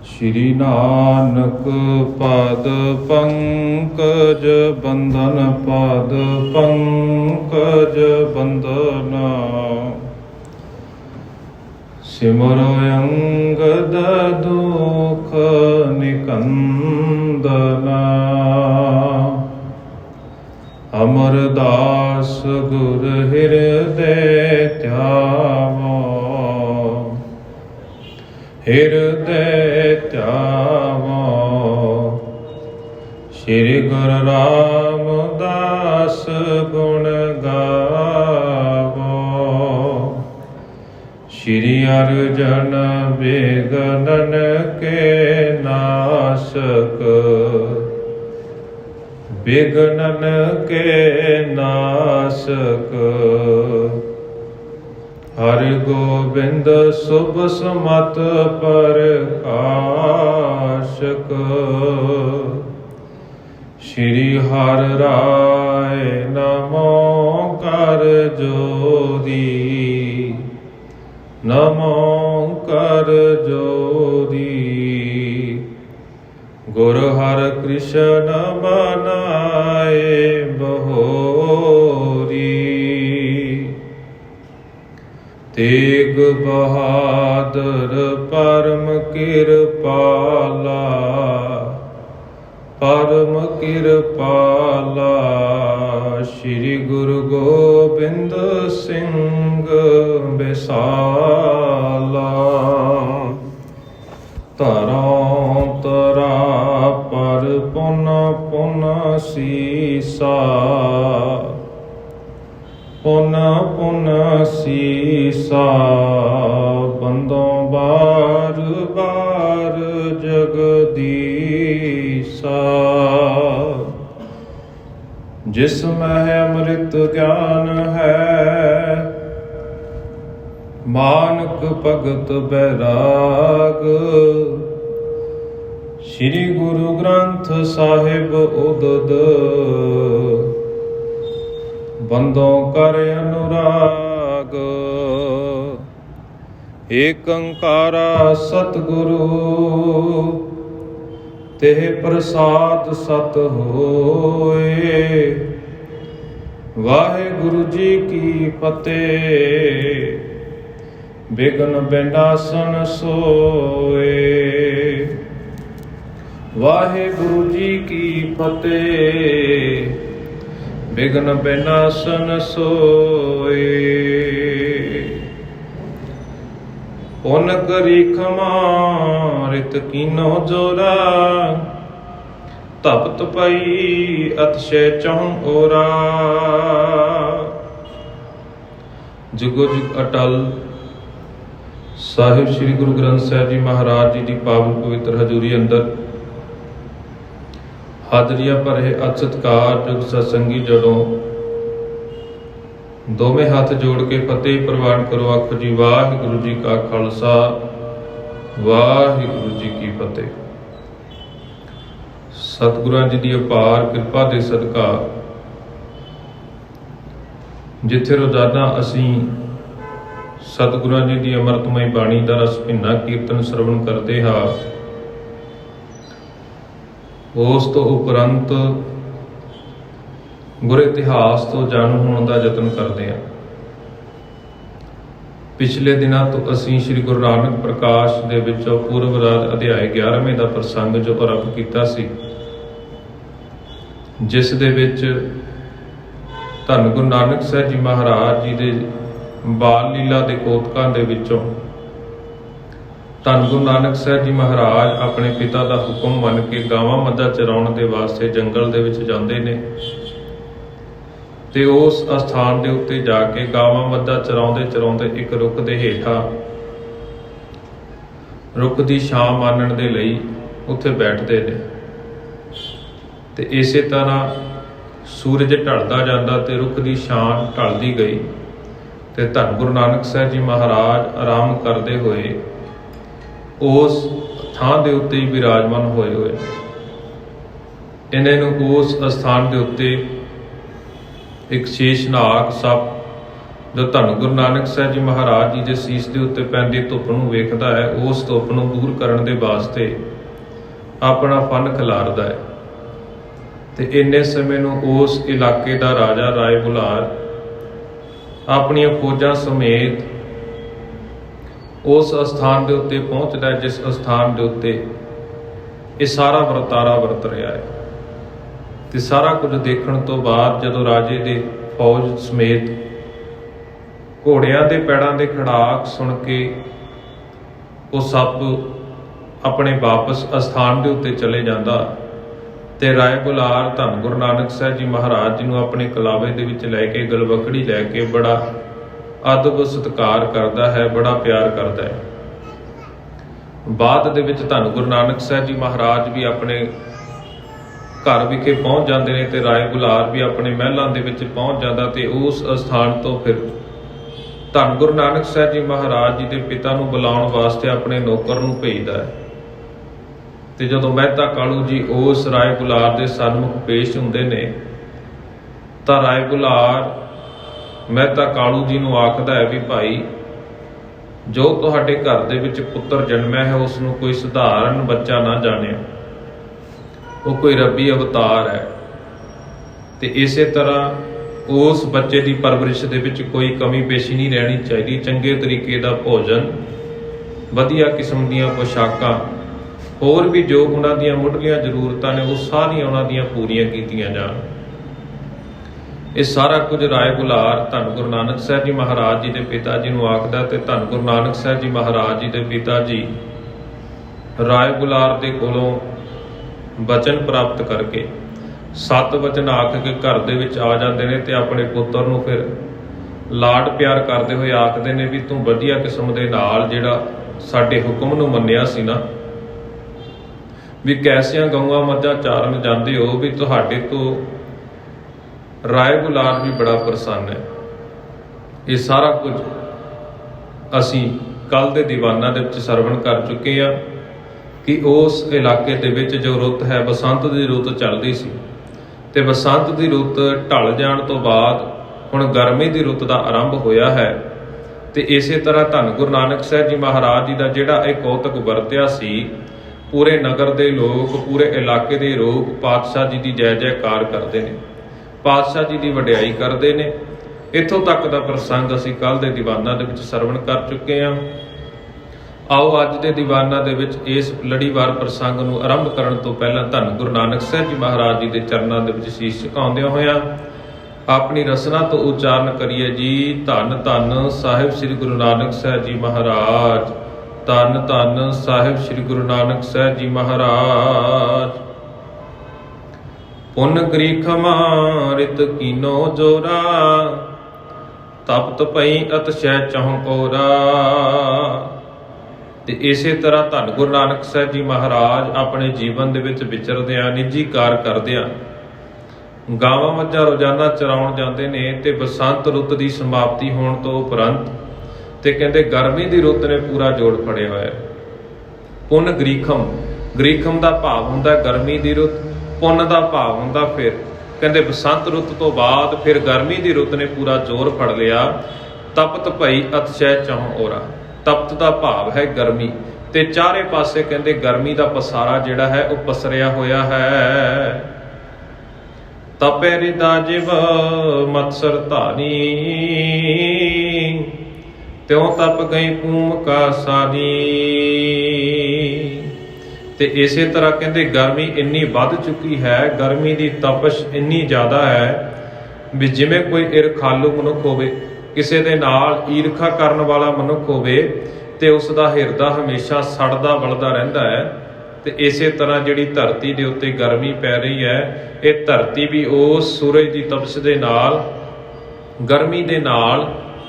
श्री नानक पद पंकज बंधन पद पंकज बंधना सिमरो अंगद दुख निकंदना अमरदास गुर हृदय त्यावो हृदय त्यावो श्री गुरु रामदास गुण गावो श्री अर्जन बेगनन के नाशक विघ्नन के नाशक हरि गोविंद शुभ सुमत प्रकाशक श्री हर राय नमो कर जोरी नमो कर जोरी गुरु हर कृष्ण बनाए बहोरी तेग बहादुर परम कृपाला श्री गुरु गोबिंद सिंह बिसाला तरों तरा पर पुन पुन सीसा पुन पुन सीसा बंदों बार बार जगदीसा जिसमें अमृत ज्ञान है मानक भगत बैराग श्री गुरु ग्रंथ साहिब उदद बंदों कर अनुराग एक अंकारा सतगुरु तेह प्रसाद सत होए वाहिगुरु जी की फतेह विघ्न विनाशन सोए वाहिगुरु जी की फतेह विघ्न विनाशन सोए पुन करी खमा रित कीनो जोरा तपत पई अतिशय चौं ओरा जुगो जुग अटल ਸਾਹਿਬ ਸ੍ਰੀ ਗੁਰੂ ਗ੍ਰੰਥ ਸਾਹਿਬ ਜੀ ਮਹਾਰਾਜ ਜੀ ਦੀ ਪਾਵਨ ਪਵਿੱਤਰ ਹਜ਼ੂਰੀ ਅੰਦਰ ਹਾਜ਼ਰੀਆਂ ਭਰੇ ਅਤ ਸਤਿਕਾਰਯੋਗ ਸਤਸੰਗੀ ਜੜੋਂ ਦੋਵੇਂ ਹੱਥ ਜੋੜ ਕੇ ਫਤਿਹ ਪ੍ਰਵਾਨ ਕਰੋ। ਆਖੋ ਜੀ ਵਾਹਿਗੁਰੂ ਜੀ ਕਾ ਖਾਲਸਾ ਵਾਹਿਗੁਰੂ ਜੀ ਕੀ ਫਤਿਹ। ਸਤਿਗੁਰਾਂ ਜੀ ਦੀ ਅਪਾਰ ਕਿਰਪਾ ਦੇ ਸਦਕਾ ਜਿੱਥੇ ਰੋਜ਼ਾਨਾ ਅਸੀਂ ਸਤਿਗੁਰਾਂ ਜੀ ਦੀ ਅੰਮ੍ਰਿਤਮਈ ਬਾਣੀ ਦਾ ਰਸ ਭਿੰਨਾ ਕੀਰਤਨ ਸਰਵਣ ਕਰਦੇ ਹਾਂ, ਉਸ ਤੋਂ ਉਪਰੰਤ ਗੁਰ ਇਤਿਹਾਸ ਤੋਂ ਜਾਣੂ ਹੋਣ ਦਾ ਯਤਨ ਕਰਦੇ ਹਾਂ। ਪਿਛਲੇ ਦਿਨਾਂ ਤੋਂ ਅਸੀਂ ਸ੍ਰੀ ਗੁਰੂ ਨਾਨਕ ਪ੍ਰਕਾਸ਼ ਦੇ ਵਿੱਚੋਂ ਪੂਰਵ ਰਾਜ ਅਧਿਆਇ 11ਵੇਂ ਦਾ ਪ੍ਰਸੰਗ ਜੋ ਆਰੰਭ ਕੀਤਾ ਸੀ, ਜਿਸ ਦੇ ਵਿੱਚ ਧੰਨ ਗੁਰੂ ਨਾਨਕ ਸਾਹਿਬ ਜੀ ਮਹਾਰਾਜ ਜੀ ਦੇ ਬਾਲ ਲੀਲਾ ਦੇ ਕੋਤਕਾਂ ਦੇ ਵਿੱਚੋਂ ਧੰਨ ਗੁਰੂ ਨਾਨਕ ਸਾਹਿਬ ਜੀ ਮਹਾਰਾਜ ਆਪਣੇ ਪਿਤਾ ਦਾ ਹੁਕਮ ਮੰਨ ਕੇ ਗਾਵਾਂ ਮੱਝਾਂ ਚਰਾਉਣ ਦੇ ਵਾਸਤੇ ਜੰਗਲ ਦੇ ਵਿੱਚ ਜਾਂਦੇ ਨੇ ਤੇ ਉਸ ਅਸਥਾਨ ਦੇ ਉੱਤੇ ਜਾ ਕੇ ਗਾਵਾਂ ਮੱਝਾਂ ਚਰਾਉਂਦੇ ਇੱਕ ਰੁੱਖ ਦੇ ਹੇਠਾਂ ਰੁੱਖ ਦੀ ਛਾਂ ਮਾਣਨ ਦੇ ਲਈ ਉੱਥੇ ਬੈਠਦੇ ਨੇ ਤੇ ਇਸੇ ਤਰ੍ਹਾਂ ਸੂਰਜ ਢਲਦਾ ਜਾਂਦਾ ਤੇ ਰੁੱਖ ਦੀ ਛਾਂ ਢਲਦੀ ਗਈ ਤੇ ਧੰਨ ਗੁਰੂ ਨਾਨਕ ਸਾਹਿਬ ਜੀ ਮਹਾਰਾਜ ਆਰਾਮ ਕਰਦੇ ਹੋਏ ਉਸ ਥਾਂ ਦੇ ਉੱਤੇ ਹੀ ਵਿਰਾਜਮਾਨ ਹੋਏ ਇਹਨਾਂ ਨੂੰ ਉਸ ਅਸਥਾਨ ਦੇ ਉੱਤੇ ਇੱਕ ਸ਼ੇਸ਼ਨਾਗ ਸੱਪ जो धन गुरु नानक साहब जी महाराज जी के सीस के उत्ते पैंदी धुप नूं वेखदा है, उस धुप नूं दूर करन दे वास्ते अपना फन खिलारदा है। ते इन्ने समय नूं उस इलाके का राजा राय बुलार अपनियां फौजां समेत उस स्थान के उत्ते पहुँचदा है जिस स्थान के उत्ते ये सारा वरतारा वरत रहा है। तो सारा कुछ देखने तो बाद जदों राजे दे फौज समेत घोड़ियां दे पैड़ां दे खड़ाक सुन के वो सप अपने वापस अस्थान के उत्ते चले जाता, ते राय बुलार धन गुरु नानक साहब जी महाराज जी नूं अपने कलावे दे विच लैके गलवकड़ी लैके बड़ा अदब सत्कार करता है, बड़ा प्यार करता है। बाद दे विच धन गुरु नानक साहब जी महाराज भी अपने घर विखे पहुँच जाते हैं, तो राय बुलार भी अपने महलों के विच पहुँच जाता, तो उस स्थान तो फिर धन गुरु नानक साहब जी महाराज जी के पिता नूं बुलाउण वास्ते अपने नौकर नूं भेजदा है। तो जदों मेहता कालू जी उस राय बुलार के सन्मुख पेश हुंदे ने, तां राय बुलार मेहता कालू जी नूं आखदा है भी भाई, जो तुहाडे घर दे विच पुत्र जन्मिया है उसनूं कोई सधारण बच्चा ना जाणिओ, वो कोई रब्बी अवतार है। तो इस तरह उस बच्चे की परवरिश दे विच कोई कमी पेशी नहीं रहनी चाहिए। चंगे तरीके का भोजन, वधिया किस्म दीआं पोशाकां, होर भी जो उन्हां दीआं मुढ़लियां जरूरतां ने वो सारियां उन्हां दीआं पूरीआं कीतीआं जाण। ये सारा कुछ राय बुलार धन गुरु नानक साहब जी महाराज जी के पिता जी नूं आखदा, ते धन गुरु नानक साहब जी महाराज जी के पिता जी राय बुलार दे कोलों वचन प्राप्त करके 7 वचन आख के घर दे विच आ जाते हैं, तो अपने पुत्र नूं फिर लाड प्यार करते हुए आखते हैं भी तू वधिया किस्म दे नाल जिहड़ा साडे हुक्म नूं मन्निया सी ना, भी कैसियां गऊआं मੱਝਾਂ चारन जांदे हो, भी तुहाडे तो राय बुलार भी बड़ा प्रसन्न है। ये सारा कुछ असी कल दे दीवाना दे विच सरवण कर चुके हैं कि उस इलाके दे विच जो रुत है बसंत की रुत चलदी सी, ते बसंत की रुत ढल जाण तो बाद हुण गर्मी की रुत का आरंभ होया है। तो इस तरह धन गुरु नानक साहब जी महाराज जी का जिहड़ा एक कौतक वरत्या सी, पूरे नगर के लोग, पूरे इलाके के लोग पातशाह जी की जय जयकार करते हैं, पातशाह जी की वडियाई करते हैं। इत्थों तक का प्रसंग असी कल के दीवाना दे विच सरवण कर चुके हैं। आओ अज के दीवाना दे विच इस लड़ीवार प्रसंग नूं आरंभ करन तो पहला धन गुरु नानक साहब जी महाराज जी के चरणों के विच शीश झुकाउंदिआं होइआं अपनी रसना तो उचारण करिए जी। धन धन साहिब श्री गुरु नानक साहब जी महाराज, धन धन साहिब श्री गुरु नानक साहब जी महाराज। पुन गरीखमा रित कीनो जोरा, तपत पई अतिशय चहुंकोरा। ते इसे तरह धन गुरु नानक साहब जी महाराज अपने जीवन दे विच विचरदिआं, निजी कार करदिआं गावां मੱਝਾਂ रोजाना चराउण जांदे ने, ते बसंत रुੱਤ की समाप्ति होण तो उपरंत ते कहंदे गर्मी की रुੱਤ ने पूरा जोड़ फड़िया होया। पुन गरीखम, गरीखम का भाव हुंदा गर्मी की रुੱਤ, पुन का भाव हुंदा फिर कहंदे बसंत रुੱਤ तो बाद फिर गर्मी की रुੱਤ ने पूरा जोर फड़ लिया। तपत भई अतिशय चहुं ओरा, तपत का भाव है गर्मी, ते चारे पासे कहंदे गर्मी का पसारा जिहड़ा है वह पसरिया होया है। तपे रिदा जिव मत्सर धानी, त्यों तप गई पूम का सानी। ते इसे तरह कहते गर्मी इन्नी वध चुकी है, गर्मी की तपश इन्नी ज़्यादा है भी जिमें कोई ईरखालू मनुख होवे, किसी दे नाल ईरखा करन वाला मनुख होवे ते उसका हिरदा हमेशा सड़दा बलदा रहिंदा है। तो इसे तरह जिहड़ी धरती के उत्ते गर्मी पै रही है, ये धरती भी उस सूरज की तपश के नाल, गर्मी के नाल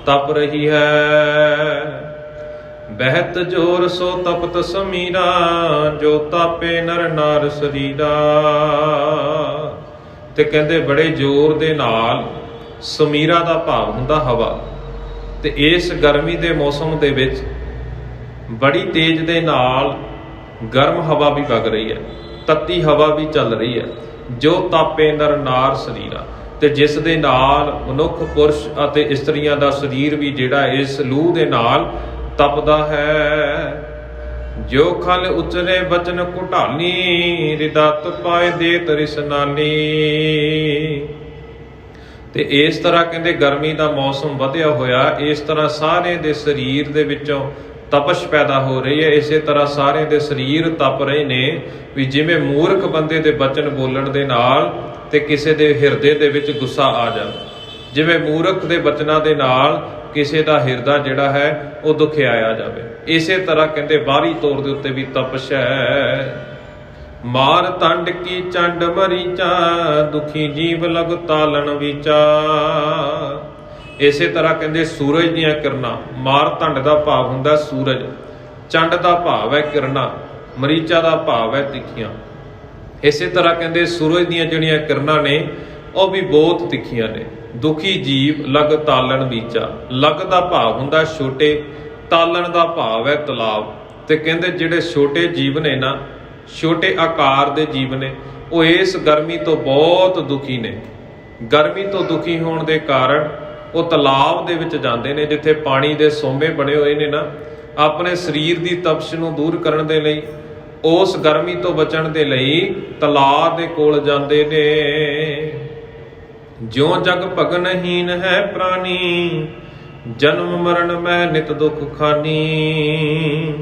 तप रही है। बहत जोर सो तपत समीरा, जो तापे नर नार शरीरा। ते कहंदे बड़े जोर दे नाल समीरा का भाव हुंदा हवा, ते इस गर्मी के मौसम दे विच बड़ी तेज दे नाल गर्म हवा भी वग रही है, तत्ती हवा भी चल रही है। जो तापे नर नार शरीरा, ਤੇ ਜਿਸ ਦੇ ਨਾਲ ਮਨੁੱਖ ਪੁਰਸ਼ ਅਤੇ ਇਸਤਰੀਆਂ ਦਾ ਸਰੀਰ ਵੀ ਜਿਹੜਾ ਇਸ ਲੂ ਦੇ ਨਾਲ ਤਪਦਾ ਹੈ। ਜੋ ਖਲ ਉਚਰੇ ਬਚਨ ਘੁਟਾਲੀ ਹਿਰਦਾ ਤਪਾਏ ਦੇ ਤ੍ਰਿਸ਼ਨਾਨੀ। ਤੇ ਇਸ ਤਰ੍ਹਾਂ ਕਹਿੰਦੇ ਗਰਮੀ ਦਾ ਮੌਸਮ ਵਧਿਆ ਹੋਇਆ, ਇਸ ਤਰ੍ਹਾਂ ਸਾਰੇ ਦੇ ਸਰੀਰ ਦੇ ਵਿੱਚੋਂ ਤਪਸ਼ ਪੈਦਾ ਹੋ ਰਹੀ ਹੈ। ਇਸੇ ਤਰ੍ਹਾਂ ਸਾਰੇ ਦੇ ਸਰੀਰ ਤਪ ਰਹੇ ਨੇ ਵੀ ਜਿਵੇਂ ਮੂਰਖ ਬੰਦੇ ਦੇ ਬਚਨ ਬੋਲਣ ਦੇ ਨਾਲ ਤੇ ਕਿਸੇ ਦੇ ਹਿਰਦੇ ਦੇ ਵਿੱਚ ਗੁੱਸਾ ਆ ਜਾਵੇ, ਜਿਵੇਂ ਮੂਰਖ ਦੇ ਬਚਨਾਂ ਦੇ ਨਾਲ ਕਿਸੇ ਦਾ ਹਿਰਦਾ ਜਿਹੜਾ ਹੈ ਉਹ ਦੁਖਿਆਇਆ ਜਾਵੇ। ਇਸੇ ਤਰ੍ਹਾਂ ਕਹਿੰਦੇ ਬਾਹਰੀ ਤੌਰ ਦੇ ਉੱਤੇ ਵੀ ਤਪਸ਼ ਹੈ। ਮਾਰ ਤੰਡ ਕੀ ਚੰਡ ਮਰੀਚਾ ਦੁਖੀ ਜੀਵ ਲਗ ਤਾਲਣ ਵਿਚਾ। ਇਸੇ ਤਰ੍ਹਾਂ ਕਹਿੰਦੇ ਸੂਰਜ ਦੀਆਂ ਕਿਰਨਾਂ, ਮਾਰ ਤੰਡ ਦਾ ਭਾਵ ਹੁੰਦਾ ਸੂਰਜ, ਚੰਡ ਦਾ ਭਾਵ ਹੈ ਕਿਰਨਾਂ, ਮਰੀਚਾ ਦਾ ਭਾਵ ਹੈ ਤਿੱਖੀਆਂ। ਇਸੇ ਤਰ੍ਹਾਂ ਕਹਿੰਦੇ ਸੂਰਜ ਦੀਆਂ ਜਿਹੜੀਆਂ ਕਿਰਨਾਂ ਨੇ ਉਹ ਵੀ ਬਹੁਤ ਤਿੱਖੀਆਂ ਨੇ। ਦੁਖੀ ਜੀਵ ਲਗ ਤਾਲਣ ਵਿਚਾ, ਲਗ ਦਾ ਭਾਵ ਹੁੰਦਾ ਛੋਟੇ, ਤਾਲਣ ਦਾ ਭਾਵ ਹੈ ਤਲਾਬ। ਤੇ ਕਹਿੰਦੇ ਜਿਹੜੇ ਛੋਟੇ ਜੀਵ ਨੇ ਨਾ, ਛੋਟੇ ਆਕਾਰ ਦੇ ਜੀਵ ਨੇ, ਉਹ ਇਸ ਗਰਮੀ ਤੋਂ ਬਹੁਤ ਦੁਖੀ ਨੇ। ਗਰਮੀ ਤੋਂ ਦੁਖੀ ਹੋਣ ਦੇ ਕਾਰਨ ਉਹ ਤਲਾਬ ਦੇ ਵਿੱਚ ਜਾਂਦੇ ਨੇ, ਜਿੱਥੇ ਪਾਣੀ ਦੇ ਸੋਮੇ ਬਣੇ ਹੋਏ ਨੇ ਨਾ। ਆਪਣੇ ਸਰੀਰ ਦੀ ਤਪਸ਼ ਨੂੰ ਦੂਰ ਕਰਨ ਦੇ ਲਈ, ਉਸ ਗਰਮੀ ਤੋਂ ਬਚਣ ਦੇ ਲਈ ਤਲਾਬ ਦੇ ਕੋਲ ਜਾਂਦੇ ਨੇ। ਜਿਉ ਜਗ ਭਗਨਹੀਨ ਹੈ ਪ੍ਰਾਨੀ ਜਨਮ ਮਰਨ ਮੈਂ ਨਿਤ ਦੁਖ ਖਾਨੀ।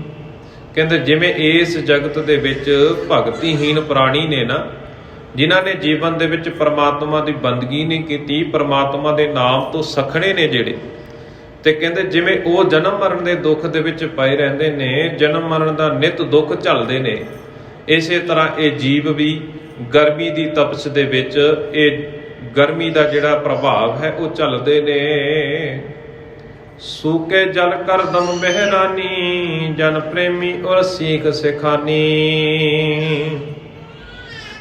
ਕਹਿੰਦੇ ਜਿਵੇਂ ਇਸ ਜਗਤ ਦੇ ਵਿੱਚ ਭਗਤੀਹੀਨ ਪ੍ਰਾਣੀ ਨੇ ਨਾ, ਜਿਨ੍ਹਾਂ ਨੇ ਜੀਵਨ ਦੇ ਵਿੱਚ ਪਰਮਾਤਮਾ ਦੀ ਬੰਦਗੀ ਨਹੀਂ ਕੀਤੀ, ਪਰਮਾਤਮਾ ਦੇ ਨਾਮ ਤੋਂ ਸਖਣੇ ਨੇ ਜਿਹੜੇ, ਤੇ ਕਹਿੰਦੇ ਜਿਵੇਂ ਉਹ ਜਨਮ ਮਰਨ ਦੇ ਦੁੱਖ ਦੇ ਵਿੱਚ ਪਏ ਰਹਿੰਦੇ ਨੇ, ਜਨਮ ਮਰਨ ਦਾ ਨਿਤ ਦੁੱਖ ਝੱਲਦੇ ਨੇ, ਇਸੇ ਤਰ੍ਹਾਂ ਇਹ ਜੀਵ ਵੀ ਗਰਮੀ ਦੀ ਤਪਸ਼ ਦੇ ਵਿੱਚ ਇਹ ਗਰਮੀ ਦਾ ਜਿਹੜਾ ਪ੍ਰਭਾਵ ਹੈ ਉਹ ਝੱਲਦੇ ਨੇ। ਸੂਕੇ ਜਲ ਕਰ ਦਮ ਬਹਿਰਾਨੀ ਜਨ ਪ੍ਰੇਮੀ ਔਰ ਸੀਖ ਸਿਖਾਨੀ।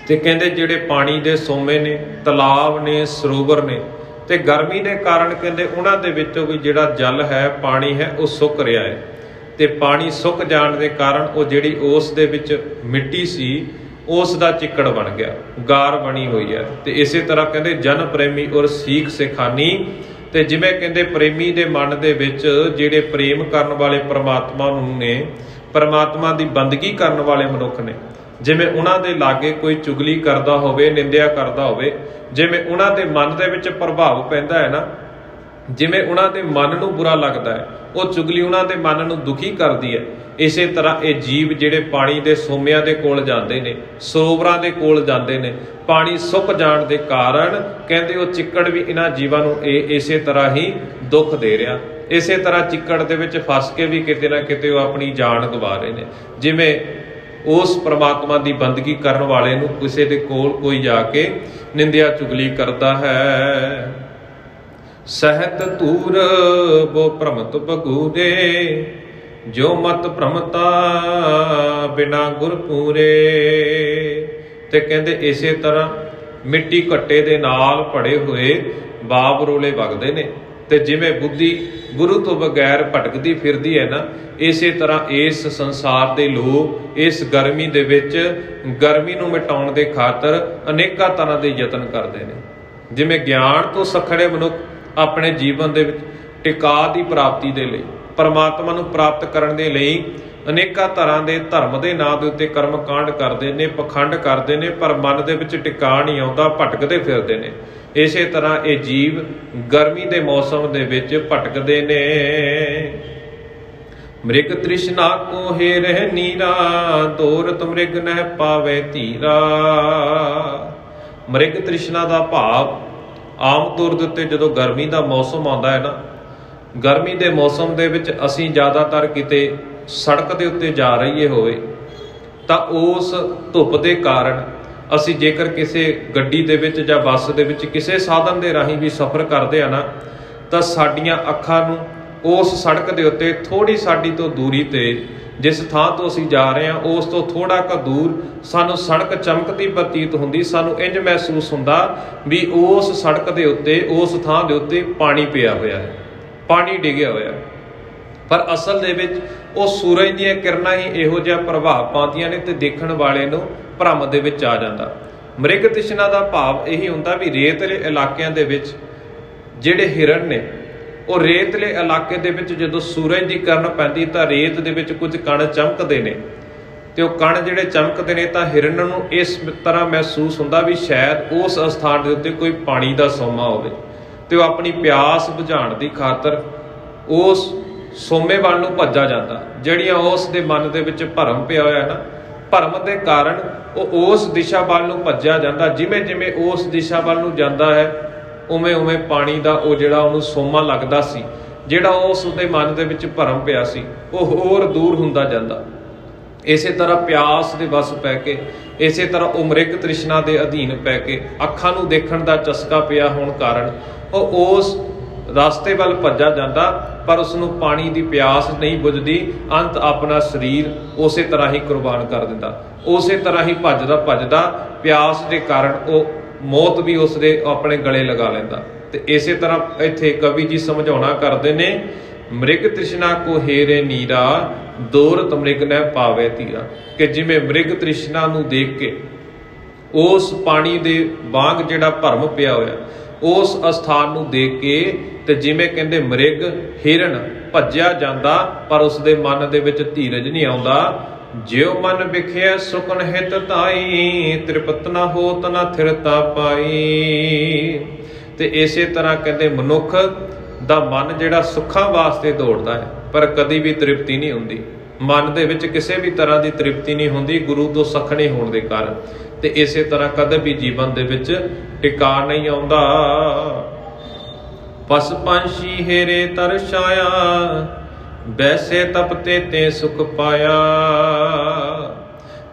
ਤੇ ਕਹਿੰਦੇ ਜਿਹੜੇ ਪਾਣੀ ਦੇ ਸੋਮੇ ਨੇ, ਤਲਾਬ ਨੇ, ਸਰੋਵਰ ਨੇ, ਤੇ ਗਰਮੀ ਦੇ ਕਾਰਨ ਕਹਿੰਦੇ ਉਹਨਾਂ ਦੇ ਵਿੱਚੋਂ ਵੀ ਜਿਹੜਾ ਜਲ ਹੈ, ਪਾਣੀ ਹੈ, ਉਹ ਸੁੱਕ ਰਿਹਾ ਹੈ। ਤੇ ਪਾਣੀ ਸੁੱਕ ਜਾਣ ਦੇ ਕਾਰਨ ਉਹ ਜਿਹੜੀ ਉਸ ਦੇ ਵਿੱਚ ਮਿੱਟੀ ਸੀ ਉਸ ਦਾ ਚਿੱਕੜ ਬਣ ਗਿਆ, ਗਾਰ ਬਣੀ ਹੋਈ ਹੈ। ਤੇ ਇਸੇ ਤਰ੍ਹਾਂ ਕਹਿੰਦੇ ਜਨ ਪ੍ਰੇਮੀ ਔਰ ਸੀਖ ਸਿਖਾਨੀ। ਤੇ ਜਿਵੇਂ ਕਹਿੰਦੇ ਪ੍ਰੇਮੀ ਦੇ ਮਨ ਦੇ ਵਿੱਚ ਜਿਹੜੇ ਪ੍ਰੇਮ ਕਰਨ ਵਾਲੇ ਪਰਮਾਤਮਾ ਨੂੰ ਨੇ, ਪਰਮਾਤਮਾ ਦੀ ਬੰਦਗੀ ਕਰਨ ਵਾਲੇ ਮਨੁੱਖ ਨੇ, ਜਿਵੇਂ ਉਹਨਾਂ ਦੇ ਲਾਗੇ ਕੋਈ ਚੁਗਲੀ ਕਰਦਾ ਹੋਵੇ, ਨਿੰਦਿਆ ਕਰਦਾ ਹੋਵੇ, ਜਿਵੇਂ ਉਹਨਾਂ ਦੇ ਮਨ ਦੇ ਵਿੱਚ ਪ੍ਰਭਾਵ ਪੈਂਦਾ ਹੈ ਨਾ, ਜਿਵੇਂ ਉਹਨਾਂ ਦੇ ਮਨ ਨੂੰ ਬੁਰਾ ਲੱਗਦਾ ਹੈ, ਉਹ ਚੁਗਲੀ ਉਹਨਾਂ ਦੇ ਮਨ ਨੂੰ ਦੁਖੀ ਕਰਦੀ ਹੈ। ਇਸੇ ਤਰ੍ਹਾਂ ਇਹ ਜੀਵ ਜਿਹੜੇ ਪਾਣੀ ਦੇ ਸੋਮਿਆਂ ਦੇ ਕੋਲ ਜਾਂਦੇ ਨੇ, ਸਰੋਵਰਾਂ ਦੇ ਕੋਲ ਜਾਂਦੇ ਨੇ, ਪਾਣੀ ਸੁੱਕ ਜਾਣ ਦੇ ਕਾਰਨ ਕਹਿੰਦੇ ਉਹ ਚਿੱਕੜ ਵੀ ਇਹਨਾਂ ਜੀਵਾਂ ਨੂੰ ਇਸੇ ਤਰ੍ਹਾਂ ਹੀ ਦੁੱਖ ਦੇ ਰਿਹਾ। ਇਸੇ ਤਰ੍ਹਾਂ ਚਿੱਕੜ ਦੇ ਵਿੱਚ ਫਸ ਕੇ ਵੀ ਕਿਤੇ ਨਾ ਕਿਤੇ ਉਹ ਆਪਣੀ ਜਾਨ ਗਵਾ ਰਹੇ ਨੇ। ਜਿਵੇਂ ਉਸ ਪ੍ਰਮਾਤਮਾ ਦੀ ਬੰਦਗੀ ਕਰਨ ਵਾਲੇ ਨੂੰ ਕਿਸੇ ਦੇ ਕੋਲ ਕੋਈ ਜਾ ਕੇ ਨਿੰਦਿਆ ਚੁਗਲੀ ਕਰਦਾ ਹੈ। ਸਹਿਤ ਧੂਰ ਬੋ ਭ੍ਰਮਤ ਬਗੂਰੇ ਜੋ ਮਤ ਭ੍ਰਮਤਾ ਬਿਨਾ ਗੁਰ ਪੂਰੇ। ਤੇ ਕਹਿੰਦੇ ਇਸੇ ਤਰ੍ਹਾਂ ਮਿੱਟੀ ਘੱਟੇ ਦੇ ਨਾਲ ਭੜੇ ਹੋਏ ਬਾਬ ਰੋਲੇ ਵਗਦੇ ਨੇ। ਤੇ ਜਿਵੇਂ ਬੁੱਧੀ ਗੁਰੂ ਤੋਂ ਬਗੈਰ ਭਟਕਦੀ ਫਿਰਦੀ ਹੈ ਨਾ, ਇਸੇ ਤਰ੍ਹਾਂ ਇਸ ਸੰਸਾਰ ਦੇ ਲੋਕ ਇਸ ਗਰਮੀ ਦੇ ਵਿੱਚ ਗਰਮੀ ਨੂੰ ਮਿਟਾਉਣ ਦੇ ਖਾਤਰ ਅਨੇਕਾਂ ਤਰ੍ਹਾਂ ਦੇ ਯਤਨ ਕਰਦੇ ਨੇ। ਜਿਵੇਂ ਗਿਆਨ ਤੋਂ ਸਖੜੇ ਮਨੁੱਖ ਆਪਣੇ ਜੀਵਨ ਦੇ ਵਿੱਚ ਟਿਕਾ ਦੀ ਪ੍ਰਾਪਤੀ ਦੇ ਲਈ, ਪਰਮਾਤਮਾ ਨੂੰ ਪ੍ਰਾਪਤ ਕਰਨ ਦੇ ਲਈ ਅਨੇਕਾਂ ਤਰ੍ਹਾਂ ਦੇ ਧਰਮ ਦੇ ਨਾਂ ਦੇ ਉੱਤੇ ਕਰਮ ਕਾਂਡ ਕਰਦੇ ਨੇ, ਪਖੰਡ ਕਰਦੇ ਨੇ, ਪਰ ਮਨ ਦੇ ਵਿੱਚ ਟਿਕਾ ਨਹੀਂ ਆਉਂਦਾ, ਭਟਕਦੇ ਫਿਰਦੇ ਨੇ। ਇਸੇ ਤਰ੍ਹਾਂ ਇਹ ਜੀਵ ਗਰਮੀ ਦੇ ਮੌਸਮ ਦੇ ਵਿੱਚ ਭਟਕਦੇ ਨੇ। ਮ੍ਰਿਗ ਤ੍ਰਿਸ਼ਨਾ ਕੋ ਹੈ ਰਹਿ ਨੀਰਾ ਦੋਰਤ ਮ੍ਰਿਗ ਨਹਿ ਪਾਵੇ ਧੀਰਾ। ਮ੍ਰਿਗ ਤ੍ਰਿਸ਼ਨਾ ਦਾ ਭਾਵ ਆਮ ਤੌਰ ਦੇ ਉੱਤੇ ਜਦੋਂ ਗਰਮੀ ਦਾ ਮੌਸਮ ਆਉਂਦਾ ਹੈ ਨਾ, ਗਰਮੀ ਦੇ ਮੌਸਮ ਦੇ ਵਿੱਚ ਅਸੀਂ ਜ਼ਿਆਦਾਤਰ ਕਿਤੇ ਸੜਕ ਦੇ ਉੱਤੇ ਜਾ ਰਹੀਏ ਹੋਵੇ ਤਾਂ ਉਸ ਧੁੱਪ ਦੇ ਕਾਰਨ ਅਸੀਂ ਜੇਕਰ ਕਿਸੇ ਗੱਡੀ ਦੇ ਵਿੱਚ ਜਾਂ ਬੱਸ ਦੇ ਵਿੱਚ ਕਿਸੇ ਸਾਧਨ ਦੇ ਰਾਹੀਂ ਵੀ ਸਫ਼ਰ ਕਰਦੇ ਆ ਨਾ, ਤਾਂ ਸਾਡੀਆਂ ਅੱਖਾਂ ਨੂੰ ਉਸ ਸੜਕ ਦੇ ਉੱਤੇ ਥੋੜੀ ਸਾਡੀ ਤੋਂ ਦੂਰੀ ਤੇ ਜਿਸ ਥਾਂ ਤੋਂ ਅਸੀਂ ਜਾ ਰਹੇ ਹਾਂ ਉਸ ਤੋਂ ਥੋੜਾ ਕੁ ਦੂਰ ਸਾਨੂੰ ਸੜਕ ਚਮਕਦੀ ਪ੍ਰਤੀਤ ਹੁੰਦੀ। ਸਾਨੂੰ ਇੰਜ ਮਹਿਸੂਸ ਹੁੰਦਾ ਵੀ ਉਸ ਸੜਕ ਦੇ ਉੱਤੇ, ਉਸ ਥਾਂ ਦੇ ਉੱਤੇ ਪਾਣੀ ਪਿਆ ਹੋਇਆ ਹੈ, ਪਾਣੀ ਡਿੱਗਿਆ ਹੋਇਆ। ਪਰ ਅਸਲ ਦੇ ਵਿੱਚ ਉਹ ਸੂਰਜ ਦੀਆਂ ਕਿਰਨਾਂ ਹੀ ਇਹੋ ਜਿਹਾ ਪ੍ਰਭਾਵ ਪਾਉਂਦੀਆਂ ਨੇ ਤੇ ਦੇਖਣ ਵਾਲੇ ਨੂੰ ਭਰਮ ਦੇ ਵਿੱਚ ਆ ਜਾਂਦਾ। ਮ੍ਰਿਗ ਤ੍ਰਿਸ਼ਨਾ ਦਾ ਭਾਵ ਇਹੀ ਹੁੰਦਾ ਵੀ ਰੇਤਲੇ ਇਲਾਕਿਆਂ ਦੇ ਵਿੱਚ ਜਿਹੜੇ ਹਿਰਨ ਨੇ ਉਹ ਰੇਤਲੇ ਇਲਾਕੇ ਦੇ ਵਿੱਚ ਜਦੋਂ ਸੂਰਜ ਦੀ ਕਿਰਨ ਪੈਂਦੀ ਤਾਂ ਰੇਤ ਦੇ ਵਿੱਚ ਕੁਝ ਕਣ ਚਮਕਦੇ ਨੇ, ਤੇ ਉਹ ਕਣ ਜਿਹੜੇ ਚਮਕਦੇ ਨੇ ਤਾਂ ਹਿਰਨ ਨੂੰ ਇਸ ਤਰ੍ਹਾਂ ਮਹਿਸੂਸ ਹੁੰਦਾ ਵੀ ਸ਼ਾਇਦ ਉਸ ਸਥਾਨ ਦੇ ਉੱਤੇ ਕੋਈ ਪਾਣੀ ਦਾ ਸੋਮਾ ਹੋਵੇ, ਤੇ ਉਹ ਆਪਣੀ ਪਿਆਸ ਬੁਝਾਉਣ ਦੀ ਖਾਤਰ ਉਸ ਸੋਮੇ ਵੱਲ ਨੂੰ ਭੱਜਾ ਜਾਂਦਾ। ਜਿਹੜੀਆਂ ਉਸ ਦੇ ਮਨ ਦੇ ਵਿੱਚ ਭਰਮ ਪਿਆ ਹੋਇਆ ਨਾ, ਭਰਮ ਦੇ ਕਾਰਨ ਉਹ ਉਸ ਦਿਸ਼ਾ ਵੱਲ ਨੂੰ ਭੱਜਿਆ ਜਾਂਦਾ। ਜਿਵੇਂ ਜਿਵੇਂ ਉਸ ਦਿਸ਼ਾ ਵੱਲ ਨੂੰ ਜਾਂਦਾ ਹੈ ਉਵੇਂ ਉਵੇਂ ਪਾਣੀ ਦਾ ਉਹ ਜਿਹੜਾ ਉਹਨੂੰ ਸੋਮਾ ਲੱਗਦਾ ਸੀ, ਜਿਹੜਾ ਉਸ ਦੇ ਮਨ ਦੇ ਵਿੱਚ ਭਰਮ ਪਿਆ ਸੀ, ਉਹ ਹੋਰ ਦੂਰ ਹੁੰਦਾ ਜਾਂਦਾ। ਇਸੇ ਤਰ੍ਹਾਂ ਪਿਆਸ ਦੇ ਵਸ ਪੈ ਕੇ, ਇਸੇ ਤਰ੍ਹਾਂ ਉਹ ਮ੍ਰਿਗ ਤ੍ਰਿਸ਼ਨਾ ਦੇ ਅਧੀਨ ਪੈ ਕੇ, ਅੱਖਾਂ ਨੂੰ ਦੇਖਣ ਦਾ ਚਸਕਾ ਪਿਆ ਹੋਣ ਕਾਰਨ ਉਹ ਉਸ ਰਸਤੇ ਵੱਲ ਭੱਜਾ ਜਾਂਦਾ, ਪਰ ਉਸ ਨੂੰ ਪਾਣੀ ਦੀ ਪਿਆਸ ਨਹੀਂ ਬੁਝਦੀ। ਅੰਤ ਆਪਣਾ ਸਰੀਰ ਉਸੇ ਤਰ੍ਹਾਂ ਹੀ ਕੁਰਬਾਨ ਕਰ ਦਿੰਦਾ। ਉਸੇ ਤਰ੍ਹਾਂ ਹੀ ਭੱਜਦਾ ਭੱਜਦਾ ਪਿਆਸ ਦੇ ਕਾਰਨ ਉਹ ਮੌਤ ਵੀ ਉਸਦੇ ਆਪਣੇ ਗਲੇ ਲਗਾ ਲੈਂਦਾ। ਤੇ ਇਸੇ ਤਰ੍ਹਾਂ ਇੱਥੇ ਕਵੀ ਜੀ ਸਮਝਾਉਣਾ ਕਰਦੇ ਨੇ, ਮ੍ਰਿਗ ਤ੍ਰਿਸ਼ਨਾ ਕੋ ਹੇਰੇ ਨੀਰਾ, ਦੋਰਤ ਮ੍ਰਿਗ ਨੈ ਪਾਵੇ ਧੀਰਾ। ਕਿ ਜਿਵੇਂ ਮ੍ਰਿਗ ਤ੍ਰਿਸ਼ਨਾ ਨੂੰ ਦੇਖ ਕੇ ਉਸ ਪਾਣੀ ਦੇ ਵਾਂਗ ਜਿਹੜਾ ਭਰਮ ਪਿਆ ਹੋਇਆ, ਉਸ ਅਸਥਾਨ ਨੂੰ ਦੇਖ ਕੇ ਤੇ ਜਿਵੇਂ ਕਹਿੰਦੇ ਮ੍ਰਿਗ ਹਿਰਨ ਭੱਜਿਆ ਜਾਂਦਾ, ਪਰ ਉਸਦੇ ਮਨ ਦੇ ਵਿੱਚ ਧੀਰਜ ਨਹੀਂ ਆਉਂਦਾ। ਜਿਉ ਮਨ ਵਿਖਿਆ ਸੁਖਨ ਹਿਤ ਧਾਈ, ਤ੍ਰਿਪਤ ਨਾ ਹੋਤ ਨਾ ਥਿਰਤਾ ਪਾਈ। ਤੇ ਇਸੇ ਤਰ੍ਹਾਂ ਕਹਿੰਦੇ ਮਨੁੱਖ ਦਾ ਮਨ ਜਿਹੜਾ ਸੁੱਖਾਂ ਵਾਸਤੇ ਦੌੜਦਾ ਹੈ, ਪਰ ਕਦੀ ਵੀ ਤ੍ਰਿਪਤੀ ਨਹੀਂ ਹੁੰਦੀ। ਮਨ ਦੇ ਵਿੱਚ ਕਿਸੇ ਵੀ ਤਰ੍ਹਾਂ ਦੀ ਤ੍ਰਿਪਤੀ ਨਹੀਂ ਹੁੰਦੀ ਗੁਰੂ ਤੋਂ ਸਖਣੇ ਹੋਣ ਦੇ ਕਾਰਨ। ਤੇ ਇਸੇ ਤਰ੍ਹਾਂ ਕਦੇ ਵੀ ਜੀਵਨ ਦੇ ਵਿੱਚ ਟਿਕਾ ਨਹੀਂ ਆਉਂਦਾ। ਪਸ ਪੰਛੀ ਹੇਰੇ ਤਰਸ਼ਾਇਆ, ਵੈਸੇ ਤਪਤੇ ਤੇ ਸੁਖ ਪਾਇਆ।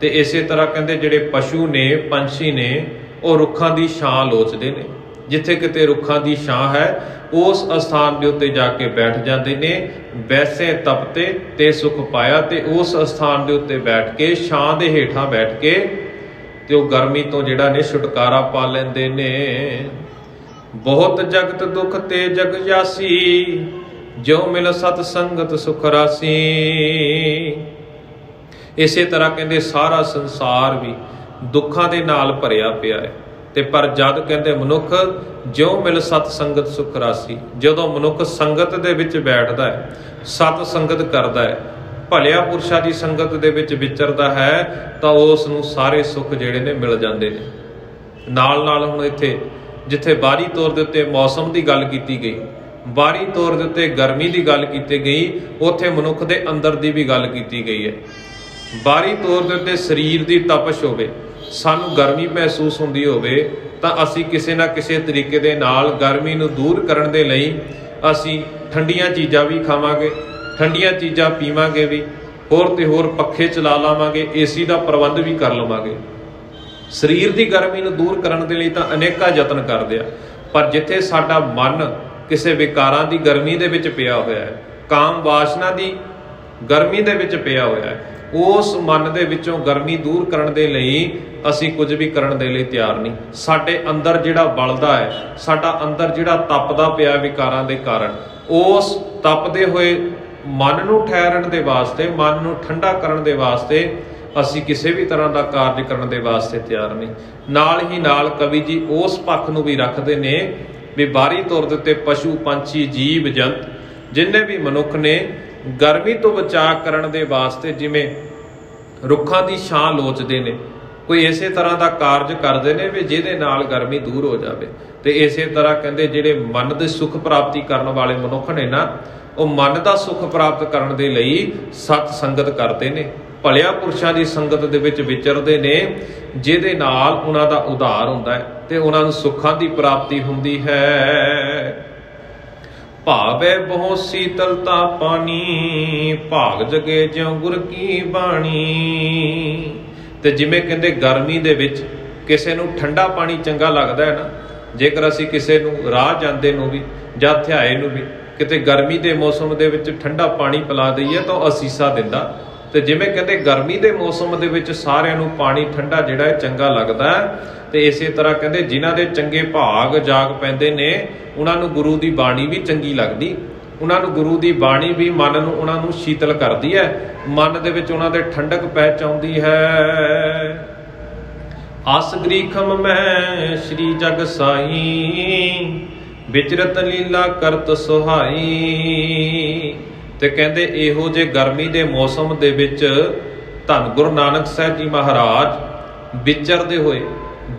ਤੇ ਇਸੇ ਤਰ੍ਹਾਂ ਕਹਿੰਦੇ ਜਿਹੜੇ ਪਸ਼ੂ ਨੇ, ਪੰਛੀ ਨੇ, ਉਹ ਰੁੱਖਾਂ ਦੀ ਛਾਂ ਲੋਚਦੇ ਨੇ। ਜਿੱਥੇ ਕਿਤੇ ਰੁੱਖਾਂ ਦੀ ਛਾਂ ਹੈ ਉਸ ਅਸਥਾਨ ਦੇ ਉੱਤੇ ਜਾ ਕੇ ਬੈਠ ਜਾਂਦੇ ਨੇ। ਵੈਸੇ ਤਪਤੇ ਤੇ ਸੁਖ ਪਾਇਆ। ਤੇ ਉਸ ਅਸਥਾਨ ਦੇ ਉੱਤੇ ਬੈਠ ਕੇ, ਛਾਂ ਦੇ ਹੇਠਾਂ ਬੈਠ ਕੇ, ਤੇ ਉਹ ਗਰਮੀ ਤੋਂ ਜਿਹੜਾ ਨੇ ਛੁਟਕਾਰਾ ਪਾ ਲੈਂਦੇ ਨੇ। ਬਹੁਤ ਜਗਤ ਦੁਖ ਤੇ ਜਗ ਜਾਸੀ, ਜੋ ਮਿਲ ਸਤ ਸੰਗਤ ਸੁਖ ਰਾਸੀ। ਇਸੇ ਤਰ੍ਹਾਂ ਕਹਿੰਦੇ ਸਾਰਾ ਸੰਸਾਰ ਵੀ ਦੁੱਖਾਂ ਦੇ ਨਾਲ ਭਰਿਆ ਪਿਆ ਹੈ, ਤੇ ਪਰ ਜਦ ਕਹਿੰਦੇ ਮਨੁੱਖ ਜਿਉ ਮਿਲ ਸਤ ਸੰਗਤ ਸੁਖ ਰਾਸੀ, ਜਦੋਂ ਮਨੁੱਖ ਸੰਗਤ ਦੇ ਵਿੱਚ ਬੈਠਦਾ ਹੈ, ਸਤ ਸੰਗਤ ਕਰਦਾ ਹੈ, ਭਲਿਆ ਪੁਰਸ਼ਾਂ ਦੀ ਸੰਗਤ ਦੇ ਵਿੱਚ ਵਿਚਰਦਾ ਹੈ, ਤਾਂ ਉਸ ਨੂੰ ਸਾਰੇ ਸੁੱਖ ਜਿਹੜੇ ਨੇ ਮਿਲ ਜਾਂਦੇ ਨੇ। ਨਾਲ ਨਾਲ ਹੁਣ ਇੱਥੇ ਜਿੱਥੇ ਬਾਹਰੀ ਤੌਰ ਦੇ ਉੱਤੇ ਮੌਸਮ ਦੀ ਗੱਲ ਕੀਤੀ ਗਈ, ਬਾਹਰੀ ਤੌਰ ਦੇ ਉੱਤੇ ਗਰਮੀ ਦੀ ਗੱਲ ਕੀਤੀ ਗਈ, ਉੱਥੇ ਮਨੁੱਖ ਦੇ ਅੰਦਰ ਦੀ ਵੀ ਗੱਲ ਕੀਤੀ ਗਈ ਹੈ। ਬਾਹਰੀ ਤੌਰ ਦੇ ਉੱਤੇ ਸਰੀਰ ਦੀ ਤਪਸ਼ ਹੋਵੇ, ਸਾਨੂੰ ਗਰਮੀ ਮਹਿਸੂਸ ਹੁੰਦੀ ਹੋਵੇ, ਤਾਂ ਅਸੀਂ ਕਿਸੇ ਨਾ ਕਿਸੇ ਤਰੀਕੇ ਦੇ ਨਾਲ ਗਰਮੀ ਨੂੰ ਦੂਰ ਕਰਨ ਦੇ ਲਈ ਅਸੀਂ ਠੰਡੀਆਂ ਚੀਜ਼ਾਂ ਵੀ ਖਾਵਾਂਗੇ, ਠੰਡੀਆਂ ਚੀਜ਼ਾਂ ਪੀਵਾਂਗੇ ਵੀ, ਹੋਰ ਤੇ ਹੋਰ ਪੱਖੇ ਚਲਾ ਲਾਵਾਂਗੇ, ਏਸੀ ਦਾ ਪ੍ਰਬੰਧ ਵੀ ਕਰ ਲਵਾਂਗੇ। ਸਰੀਰ ਦੀ ਗਰਮੀ ਨੂੰ ਦੂਰ ਕਰਨ ਦੇ ਲਈ ਤਾਂ ਅਨੇਕਾਂ ਯਤਨ ਕਰਦੇ ਆ, ਪਰ ਜਿੱਥੇ ਸਾਡਾ ਮਨ ਕਿਸੇ ਵਿਕਾਰਾਂ ਦੀ ਗਰਮੀ ਦੇ ਵਿੱਚ ਪਿਆ ਹੋਇਆ ਹੈ, ਕਾਮ ਵਾਸ਼ਨਾ ਦੀ ਗਰਮੀ ਦੇ ਵਿੱਚ ਪਿਆ ਹੋਇਆ ਹੈ, ਉਸ ਮਨ ਦੇ ਵਿੱਚੋਂ ਗਰਮੀ ਦੂਰ ਕਰਨ ਦੇ ਲਈ ਅਸੀਂ ਕੁਝ ਵੀ ਕਰਨ ਦੇ ਲਈ ਤਿਆਰ ਨਹੀਂ। ਸਾਡੇ ਅੰਦਰ ਜਿਹੜਾ ਬਲਦਾ ਹੈ, ਸਾਡਾ ਅੰਦਰ ਜਿਹੜਾ ਤਪਦਾ ਪਿਆ ਵਿਕਾਰਾਂ ਦੇ ਕਾਰਨ, ਉਸ ਤਪਦੇ ਹੋਏ ਮਨ ਨੂੰ ਠਹਿਰਨ ਦੇ ਵਾਸਤੇ, ਮਨ ਨੂੰ ਠੰਡਾ ਕਰਨ ਦੇ ਵਾਸਤੇ ਅਸੀਂ ਕਿਸੇ ਵੀ ਤਰ੍ਹਾਂ ਦਾ ਕਾਰਜ ਕਰਨ ਦੇ ਵਾਸਤੇ ਤਿਆਰ ਨਹੀਂ। ਨਾਲ ਹੀ ਨਾਲ ਕਵੀ ਜੀ ਉਸ ਪੱਖ ਨੂੰ ਵੀ ਰੱਖਦੇ ਨੇ ਵੀ ਬਾਹਰੀ ਤੌਰ ਦੇ ਉੱਤੇ ਪਸ਼ੂ ਪੰਛੀ ਜੀਵ ਜੰਤ ਜਿੰਨੇ ਵੀ ਮਨੁੱਖ ਨੇ ਗਰਮੀ ਤੋਂ ਬਚਾਅ ਕਰਨ ਦੇ ਵਾਸਤੇ ਜਿਵੇਂ ਰੁੱਖਾਂ ਦੀ ਛਾਂ ਲੋਚਦੇ ਨੇ, ਕੋਈ ਇਸੇ ਤਰ੍ਹਾਂ ਦਾ ਕਾਰਜ ਕਰਦੇ ਨੇ ਵੀ ਜਿਹਦੇ ਨਾਲ ਗਰਮੀ ਦੂਰ ਹੋ ਜਾਵੇ। ਤੇ ਇਸੇ ਤਰ੍ਹਾਂ ਕਹਿੰਦੇ ਜਿਹੜੇ ਮਨ ਦੇ ਸੁੱਖ ਪ੍ਰਾਪਤੀ ਕਰਨ ਵਾਲੇ ਮਨੁੱਖ ਨੇ ਨਾ, ਉਹ ਮਨ ਦਾ ਸੁੱਖ ਪ੍ਰਾਪਤ ਕਰਨ ਦੇ ਲਈ ਸਤ ਸੰਗਤ ਕਰਦੇ ਨੇ, ਭਲਿਆ ਪੁਰਸ਼ਾਂ ਦੀ ਸੰਗਤ ਦੇ ਵਿੱਚ ਵਿਚਰਦੇ ਨੇ, ਜਿਹਦੇ ਨਾਲ ਉਹਨਾਂ ਦਾ ਉਧਾਰ ਹੁੰਦਾ ਹੈ ਤੇ ਉਹਨਾਂ ਨੂੰ ਸੁੱਖਾਂ ਦੀ ਪ੍ਰਾਪਤੀ ਹੁੰਦੀ ਹੈ। ਭਾਵੇ ਬਹੁ ਸੀਤਲਤਾ ਪਾਣੀ, ਭਾਗ ਜਗੇ ਜਿਉ ਗੁਰ ਕੀ ਬਾਣੀ। ਤੇ ਜਿਵੇਂ ਕਹਿੰਦੇ ਗਰਮੀ ਦੇ ਵਿੱਚ ਕਿਸੇ ਨੂੰ ਠੰਡਾ ਪਾਣੀ ਚੰਗਾ ਲੱਗਦਾ ਹੈ ਨਾ, ਜੇਕਰ ਅਸੀਂ ਕਿਸੇ ਨੂੰ ਰਾਹ ਜਾਂਦੇ ਨੂੰ ਵੀ ਜਾਂ ਥਿਆਏ ਨੂੰ ਵੀ ਕਿਤੇ ਗਰਮੀ ਦੇ ਮੌਸਮ ਦੇ ਵਿੱਚ ਠੰਡਾ ਪਾਣੀ ਪਿਲਾ ਦਈਏ ਤਾਂ ਉਹ ਅਸੀਸਾ ਦਿੰਦਾ। ਤੇ ਜਿਵੇਂ ਕਹਿੰਦੇ ਗਰਮੀ ਦੇ ਮੌਸਮ ਦੇ ਵਿੱਚ ਸਾਰਿਆਂ ਨੂੰ ਪਾਣੀ ਠੰਡਾ ਜਿਹੜਾ ਹੈ ਚੰਗਾ ਲੱਗਦਾ ਹੈ, ਤੇ ਇਸੇ ਤਰ੍ਹਾਂ ਕਹਿੰਦੇ ਜਿਨ੍ਹਾਂ ਦੇ ਚੰਗੇ ਭਾਗ ਜਾਗ ਪੈਂਦੇ ਨੇ ਉਹਨਾਂ ਨੂੰ ਗੁਰੂ ਦੀ ਬਾਣੀ ਵੀ ਚੰਗੀ ਲੱਗਦੀ, ਉਹਨਾਂ ਨੂੰ ਗੁਰੂ ਦੀ ਬਾਣੀ ਵੀ ਮਨ ਨੂੰ ਉਹਨਾਂ ਨੂੰ ਸ਼ੀਤਲ ਕਰਦੀ ਹੈ, ਮਨ ਦੇ ਵਿੱਚ ਉਹਨਾਂ ਦੇ ਠੰਡਕ ਪਹੁੰਚਾਉਂਦੀ ਹੈ। ਆਸ ਗ੍ਰੀਖਮ ਮੈਂ ਸ਼੍ਰੀ ਜਗ ਸਾਈ, ਵਿਚਰਤ ਲੀਲਾ ਕਰਤ ਸੁਹਾਈ। ਤੇ ਕਹਿੰਦੇ ਇਹੋ ਜੇ ਗਰਮੀ ਦੇ ਮੌਸਮ ਦੇ ਵਿੱਚ ਧੰਨ ਗੁਰੂ ਨਾਨਕ ਸਾਹਿਬ ਜੀ ਮਹਾਰਾਜ ਵਿਚਰਦੇ ਹੋਏ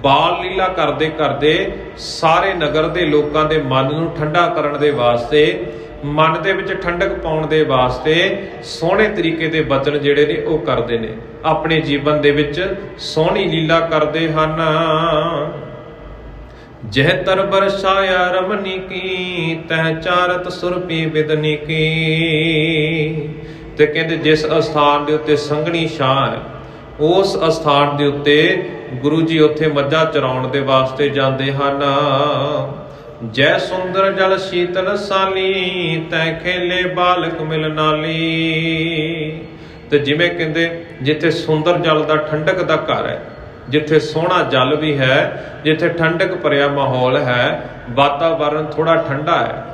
ਬਾਲ ਲੀਲਾ ਕਰਦੇ ਕਰਦੇ ਸਾਰੇ ਨਗਰ ਦੇ ਲੋਕਾਂ ਦੇ ਮਨ ਨੂੰ ਠੰਡਾ ਕਰਨ ਦੇ ਵਾਸਤੇ, ਮਨ ਦੇ ਵਿੱਚ ਠੰਡਕ ਪਾਉਣ ਦੇ ਵਾਸਤੇ ਸੋਹਣੇ ਤਰੀਕੇ ਦੇ ਬਚਨ ਜਿਹੜੇ ਨੇ ਉਹ ਕਰਦੇ ਨੇ, ਆਪਣੇ ਜੀਵਨ ਦੇ ਵਿੱਚ ਸੋਹਣੀ ਲੀਲਾ ਕਰਦੇ ਹਨ। ਜਹ ਤਰ ਬਰਸਾਇਆ ਰਮਨੀ ਕੀ, ਤਹ ਚਾਰਤ ਸੁਰਪੀ ਬਿਦਨੀ ਕੀ। ਤੇ ਕਹਿੰਦੇ ਜਿਸ ਅਸਥਾਨ ਦੇ ਉੱਤੇ ਸੰਘਣੀ ਛਾਂ ਹੈ, ਉਸ ਅਸਥਾਨ ਦੇ ਉੱਤੇ ਗੁਰੂ ਜੀ ਉੱਥੇ ਮੱਝਾਂ ਚਰਾਉਣ ਦੇ ਵਾਸਤੇ ਜਾਂਦੇ ਹਨ। ਜੈ ਸੁੰਦਰ ਜਲ ਸ਼ੀਤਲ ਸਾਲੀ, ਤੈ ਖੇਲੇ ਬਾਲਕ ਮਿਲ ਨਾਲੀ। ਤੇ ਜਿਵੇਂ ਕਹਿੰਦੇ ਜਿੱਥੇ ਸੁੰਦਰ ਜਲ ਦਾ ਠੰਡਕ ਦਾ ਘਰ ਹੈ, ਜਿੱਥੇ ਸੋਹਣਾ ਜਲ ਵੀ ਹੈ, ਜਿੱਥੇ ਠੰਡਕ ਭਰਿਆ ਮਾਹੌਲ ਹੈ, ਵਾਤਾਵਰਨ ਥੋੜਾ ਠੰਡਾ ਹੈ,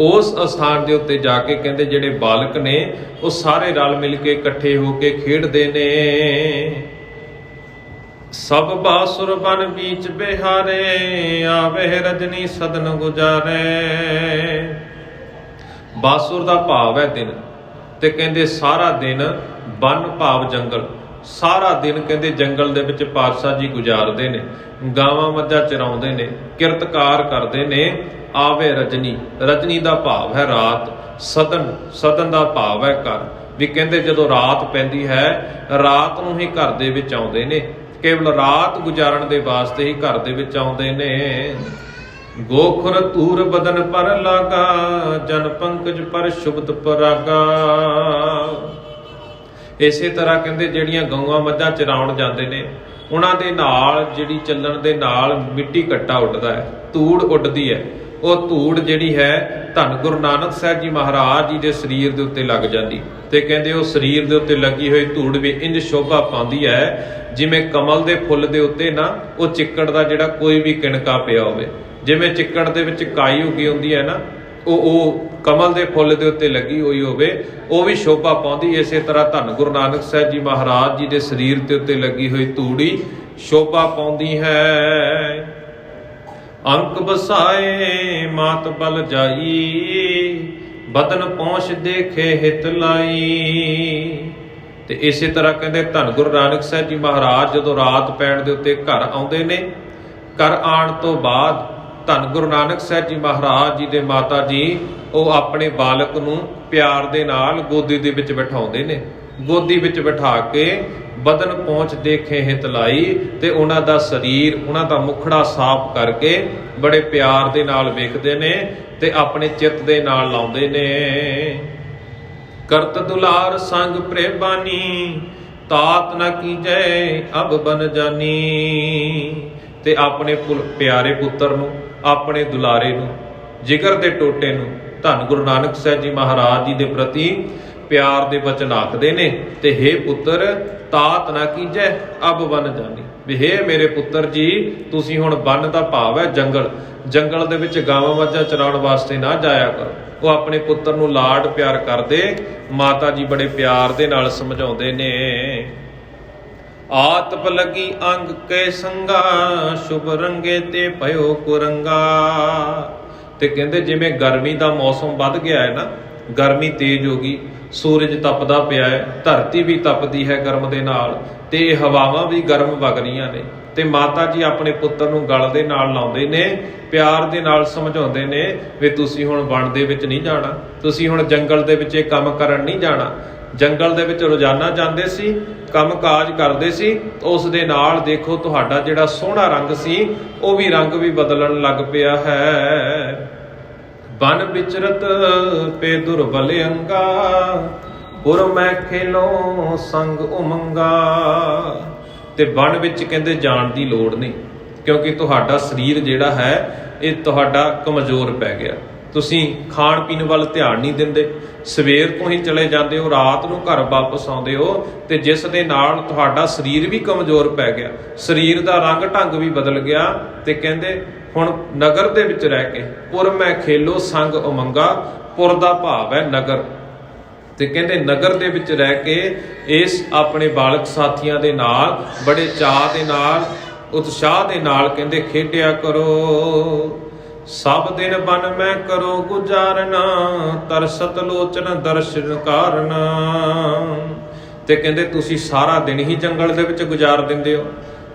ਉਸ ਅਸਥਾਨ ਦੇ ਉੱਤੇ ਜਾ ਕੇ ਕਹਿੰਦੇ ਜਿਹੜੇ ਬਾਲਕ ਨੇ ਉਹ ਸਾਰੇ ਰਲ ਮਿਲ ਕੇ ਇਕੱਠੇ ਹੋ ਕੇ ਖੇਡਦੇ ਨੇ। ਸਭ ਬਾਸੁਰ ਬਨ ਬੀਚ ਬਿਹਾਰੇ, ਆਵੇ ਰਜਨੀ ਸਦਨ ਗੁਜਾਰੇ। ਬਾਸੁਰ ਦਾ ਭਾਵ ਹੈ ਦਿਨ, ਤੇ ਕਹਿੰਦੇ ਸਾਰਾ ਦਿਨ ਬਨ ਭਾਵ ਜੰਗਲ, ਸਾਰਾ ਦਿਨ ਕਹਿੰਦੇ ਜੰਗਲ ਦੇ ਵਿੱਚ ਪਾਤਸ਼ਾਹ ਜੀ ਗੁਜ਼ਾਰਦੇ ਨੇ, ਗਾਵਾਂ ਮੱਝਾਂ ਚਰਾਉਂਦੇ ਨੇ, ਕਿਰਤਕਾਰ ਕਰਦੇ ਨੇ। ਆਵੇ ਰਜਨੀ, ਰਜਨੀ ਦਾ ਭਾਵ ਹੈ ਰਾਤ, ਸਦਨ, ਸਦਨ ਦਾ ਭਾਵ ਹੈ ਘਰ। ਵੀ ਕਹਿੰਦੇ ਜਦੋਂ ਰਾਤ ਪੈਂਦੀ ਹੈ, ਰਾਤ ਨੂੰ ਹੀ ਘਰ ਦੇ ਵਿੱਚ ਆਉਂਦੇ ਨੇ, ਕੇਵਲ ਰਾਤ ਗੁਜ਼ਾਰਨ ਦੇ ਵਾਸਤੇ ਹੀ ਘਰ ਦੇ ਵਿੱਚ ਆਉਂਦੇ ਨੇ। ਗੋਖੁਰ ਧੂਰ ਬਦਨ ਪਰ ਲਾਗਾ, ਜਨ ਪੰਕਜ ਪਰ ਸ਼ੁਭਤ ਪਰਾਗਾ। ਇਸੇ ਤਰ੍ਹਾਂ ਕਹਿੰਦੇ ਜਿਹੜੀਆਂ ਗਊਆਂ ਮੱਝਾਂ ਚਰਾਉਣ ਜਾਂਦੇ ਨੇ, ਉਹਨਾਂ ਦੇ ਨਾਲ ਜਿਹੜੀ ਚੱਲਣ ਦੇ ਨਾਲ ਮਿੱਟੀ ਘੱਟਾ ਉੱਡਦਾ ਹੈ, ਧੂੜ ਉੱਡਦੀ ਹੈ। ਉਹ ਧੂੜ ਜਿਹੜੀ ਹੈ ਧੰਨ ਗੁਰੂ ਨਾਨਕ ਸਾਹਿਬ ਜੀ ਮਹਾਰਾਜ ਜੀ ਦੇ ਸਰੀਰ ਦੇ ਉੱਤੇ ਲੱਗ ਜਾਂਦੀ। ਤੇ ਕਹਿੰਦੇ ਉਹ ਸਰੀਰ ਦੇ ਉੱਤੇ ਲੱਗੀ ਹੋਈ ਧੂੜ ਵੀ ਇੰਜ ਸ਼ੋਭਾ ਪਾਉਂਦੀ ਹੈ ਜਿਵੇਂ ਕਮਲ ਦੇ ਫੁੱਲ ਦੇ ਉੱਤੇ ਨਾ ਉਹ ਚਿੱਕੜ ਦਾ ਜਿਹੜਾ ਕੋਈ ਵੀ ਕਿਣਕਾ ਪਿਆ ਹੋਵੇ, ਜਿਵੇਂ ਚਿੱਕੜ ਦੇ ਵਿੱਚ ਕਾਈ ਉੱਗੀ ਹੁੰਦੀ ਹੈ ਨਾ, ਉਹ ਕਮਲ ਦੇ ਫੁੱਲ ਦੇ ਉੱਤੇ ਲੱਗੀ ਹੋਈ ਹੋਵੇ, ਉਹ ਵੀ ਸ਼ੋਭਾ ਪਾਉਂਦੀ। ਇਸੇ ਤਰ੍ਹਾਂ ਧੰਨ ਗੁਰੂ ਨਾਨਕ ਸਾਹਿਬ ਜੀ ਮਹਾਰਾਜ ਜੀ ਦੇ ਸਰੀਰ ਦੇ ਉੱਤੇ ਲੱਗੀ ਹੋਈ ਧੂੜੀ ਸ਼ੋਭਾ ਪਾਉਂਦੀ ਹੈ। ਅੰਕ ਬਸਾਏ ਮਾਤ ਬਲ ਜਾਈ, ਬਦਨ ਪਹੁੰਚ ਦੇਖੇ ਹਿਤ ਲਾਈ। ਤੇ ਇਸੇ ਤਰ੍ਹਾਂ ਕਹਿੰਦੇ ਧੰਨ ਗੁਰੂ ਨਾਨਕ ਸਾਹਿਬ ਜੀ ਮਹਾਰਾਜ ਜਦੋਂ ਰਾਤ ਪੈਣ ਦੇ ਉੱਤੇ ਘਰ ਆਉਂਦੇ ਨੇ, ਘਰ ਆਉਣ ਤੋਂ ਬਾਅਦ ਧੰਨ ਗੁਰੂ ਨਾਨਕ ਸਾਹਿਬ ਜੀ ਮਹਾਰਾਜ ਜੀ ਦੇ ਮਾਤਾ ਜੀ ਉਹ ਆਪਣੇ ਬਾਲਕ ਨੂੰ ਪਿਆਰ ਦੇ ਨਾਲ ਗੋਦੀ ਦੇ ਵਿੱਚ ਬਿਠਾਉਂਦੇ ਨੇ। ਗੋਦੀ ਵਿੱਚ ਬਿਠਾ ਕੇ ਬਦਨ ਪਹੁੰਚ ਦੇਖੇ ਹਿਤ ਲਾਈ, ਤੇ ਉਹਨਾਂ ਦਾ ਸਰੀਰ, ਉਹਨਾਂ ਦਾ ਮੁਖੜਾ ਸਾਫ਼ ਕਰਕੇ ਬੜੇ ਪਿਆਰ ਦੇ ਨਾਲ ਵੇਖਦੇ ਨੇ ਤੇ ਆਪਣੇ ਚਿੱਤ ਦੇ ਨਾਲ ਲਾਉਂਦੇ ਨੇ। ਕਰਤ ਦੁਲਾਰ ਸੰਗ ਪ੍ਰੇਬਾਨੀ, ਤਾਤ ਨਾ ਕੀਜੈ ਅਬ ਬਨ ਜਾਨੀ। ਤੇ ਆਪਣੇ ਪਿਆਰੇ ਪੁੱਤਰ ਨੂੰ, ਆਪਣੇ ਦੁਲਾਰੇ ਨੂੰ, ਜਿਗਰ ਦੇ ਟੋਟੇ ਨੂੰ ਧੰਨ ਗੁਰੂ ਨਾਨਕ ਸਾਹਿਬ ਜੀ ਮਹਾਰਾਜ ਜੀ ਦੇ ਪ੍ਰਤੀ ਪਿਆਰ ਦੇ ਬਚਨ ਆਖਦੇ ਨੇ। ਤੇ ਹੇ ਪੁੱਤਰ, ਤਾਤ ਨਾ ਕੀਜੈ ਅਬ ਬਨ ਜਾਨੀ, ਵੀ ਹੇ ਮੇਰੇ ਪੁੱਤਰ ਜੀ, ਤੁਸੀਂ ਹੁਣ ਬਨ ਦਾ ਭਾਵ ਹੈ ਜੰਗਲ, ਜੰਗਲ ਦੇ ਵਿੱਚ ਗਾਵਾਂ ਮੱਝਾਂ ਚਰਾਉਣ ਵਾਸਤੇ ਨਾ ਜਾਇਆ ਕਰੋ। ਉਹ ਆਪਣੇ ਪੁੱਤਰ ਨੂੰ ਲਾਡ ਪਿਆਰ ਕਰਦੇ, ਮਾਤਾ ਜੀ ਬੜੇ ਪਿਆਰ ਦੇ ਨਾਲ ਸਮਝਾਉਂਦੇ ਨੇ। ਆਤਪ ਲਗੀ ਅੰਗ ਕੇ ਸੰਗਾ, ਸ਼ੁਭ ਰੰਗੇ ਤੇ ਭਇਓ ਕੁਰੰਗਾ। ਤੇ ਕਹਿੰਦੇ ਜਿਵੇਂ ਗਰਮੀ ਦਾ ਮੌਸਮ ਵੱਧ ਗਿਆ ਹੈ ਨਾ, ਗਰਮੀ ਤੇਜ਼ ਹੋ ਗਈ, ਸੂਰਜ ਤਪਦਾ ਪਿਆ ਹੈ, ਧਰਤੀ ਵੀ ਤਪਦੀ ਹੈ ਗਰਮ ਦੇ ਨਾਲ, ਤੇ ਹਵਾਵਾਂ ਵੀ ਗਰਮ ਵਗ ਰਹੀਆਂ ਨੇ। ਤੇ ਮਾਤਾ ਜੀ ਆਪਣੇ ਪੁੱਤਰ ਨੂੰ ਗਲ ਦੇ ਨਾਲ ਲਾਉਂਦੇ ਨੇ, ਪਿਆਰ ਦੇ ਨਾਲ ਸਮਝਾਉਂਦੇ ਨੇ ਵੀ ਤੁਸੀਂ ਹੁਣ ਵਣ ਦੇ ਵਿੱਚ ਨਹੀਂ ਜਾਣਾ, ਤੁਸੀਂ ਹੁਣ ਜੰਗਲ ਦੇ ਵਿੱਚ ਇਹ ਕੰਮ ਕਰਨ ਨਹੀਂ ਜਾਣਾ। ਜੰਗਲ ਦੇ ਵਿੱਚ ਰੋਜ਼ਾਨਾ ਜਾਂਦੇ ਸੀ, ਕੰਮ ਕਾਜ ਕਰਦੇ ਸੀ, ਉਸ ਦੇ ਨਾਲ ਦੇਖੋ ਤੁਹਾਡਾ ਜਿਹੜਾ ਸੋਹਣਾ ਰੰਗ ਸੀ ਉਹ ਵੀ ਰੰਗ ਵੀ ਬਦਲਣ ਲੱਗ ਪਿਆ ਹੈ। ਬਨ ਵਿਚਰਤ ਪੇ ਦੁਰਬਲ ਅੰਗਾ, ਪੁਰ ਮੈਂ ਖੇਲੋ ਸੰਗ ਉਮੰਗਾ। ਤੇ ਬਨ ਵਿੱਚ ਕਹਿੰਦੇ ਜਾਣ ਦੀ ਲੋੜ ਨਹੀਂ, ਕਿਉਂਕਿ ਤੁਹਾਡਾ ਸਰੀਰ ਜਿਹੜਾ ਹੈ ਇਹ ਤੁਹਾਡਾ ਕਮਜ਼ੋਰ ਪੈ ਗਿਆ। ਤੁਸੀਂ ਖਾਣ ਪੀਣ ਵੱਲ ਧਿਆਨ ਨਹੀਂ ਦਿੰਦੇ, ਸਵੇਰ ਤੋਂ ਹੀ ਚਲੇ ਜਾਂਦੇ ਹੋ, ਰਾਤ ਨੂੰ ਘਰ ਵਾਪਸ ਆਉਂਦੇ ਹੋ, ਤੇ ਜਿਸ ਦੇ ਨਾਲ ਤੁਹਾਡਾ ਸਰੀਰ ਵੀ ਕਮਜ਼ੋਰ ਪੈ ਗਿਆ, ਸਰੀਰ ਦਾ ਰੰਗ ਢੰਗ ਵੀ ਬਦਲ ਗਿਆ। ਤੇ ਕਹਿੰਦੇ ਹੁਣ ਨਗਰ ਦੇ ਵਿੱਚ ਰਹਿ ਕੇ ਪੁਰ ਮੈਂ ਖੇਲੋ ਸੰਗ ਉਮੰਗਾ। ਪੁਰ ਦਾ ਭਾਵ ਹੈ ਨਗਰ, ਤੇ ਕਹਿੰਦੇ ਨਗਰ ਦੇ ਵਿੱਚ ਰਹਿ ਕੇ ਇਸ ਆਪਣੇ ਬਾਲਕ ਸਾਥੀਆਂ ਦੇ ਨਾਲ ਬੜੇ ਚਾਅ ਦੇ ਨਾਲ, ਉਤਸ਼ਾਹ ਦੇ ਨਾਲ ਕਹਿੰਦੇ ਖੇਡਿਆ ਕਰੋ। ਸਭ ਦਿਨ ਬਨ ਮੈਂ ਕਰੋ ਗੁਜ਼ਾਰਨਾ, ਤਰਸਤ ਲੋਚਨ ਦਰਸ਼ਨ ਕਾਰਨਾ। ਤੇ ਕਹਿੰਦੇ ਤੁਸੀਂ ਸਾਰਾ ਦਿਨ ਹੀ ਜੰਗਲ ਦੇ ਵਿੱਚ ਗੁਜ਼ਾਰ ਦਿੰਦੇ ਹੋ,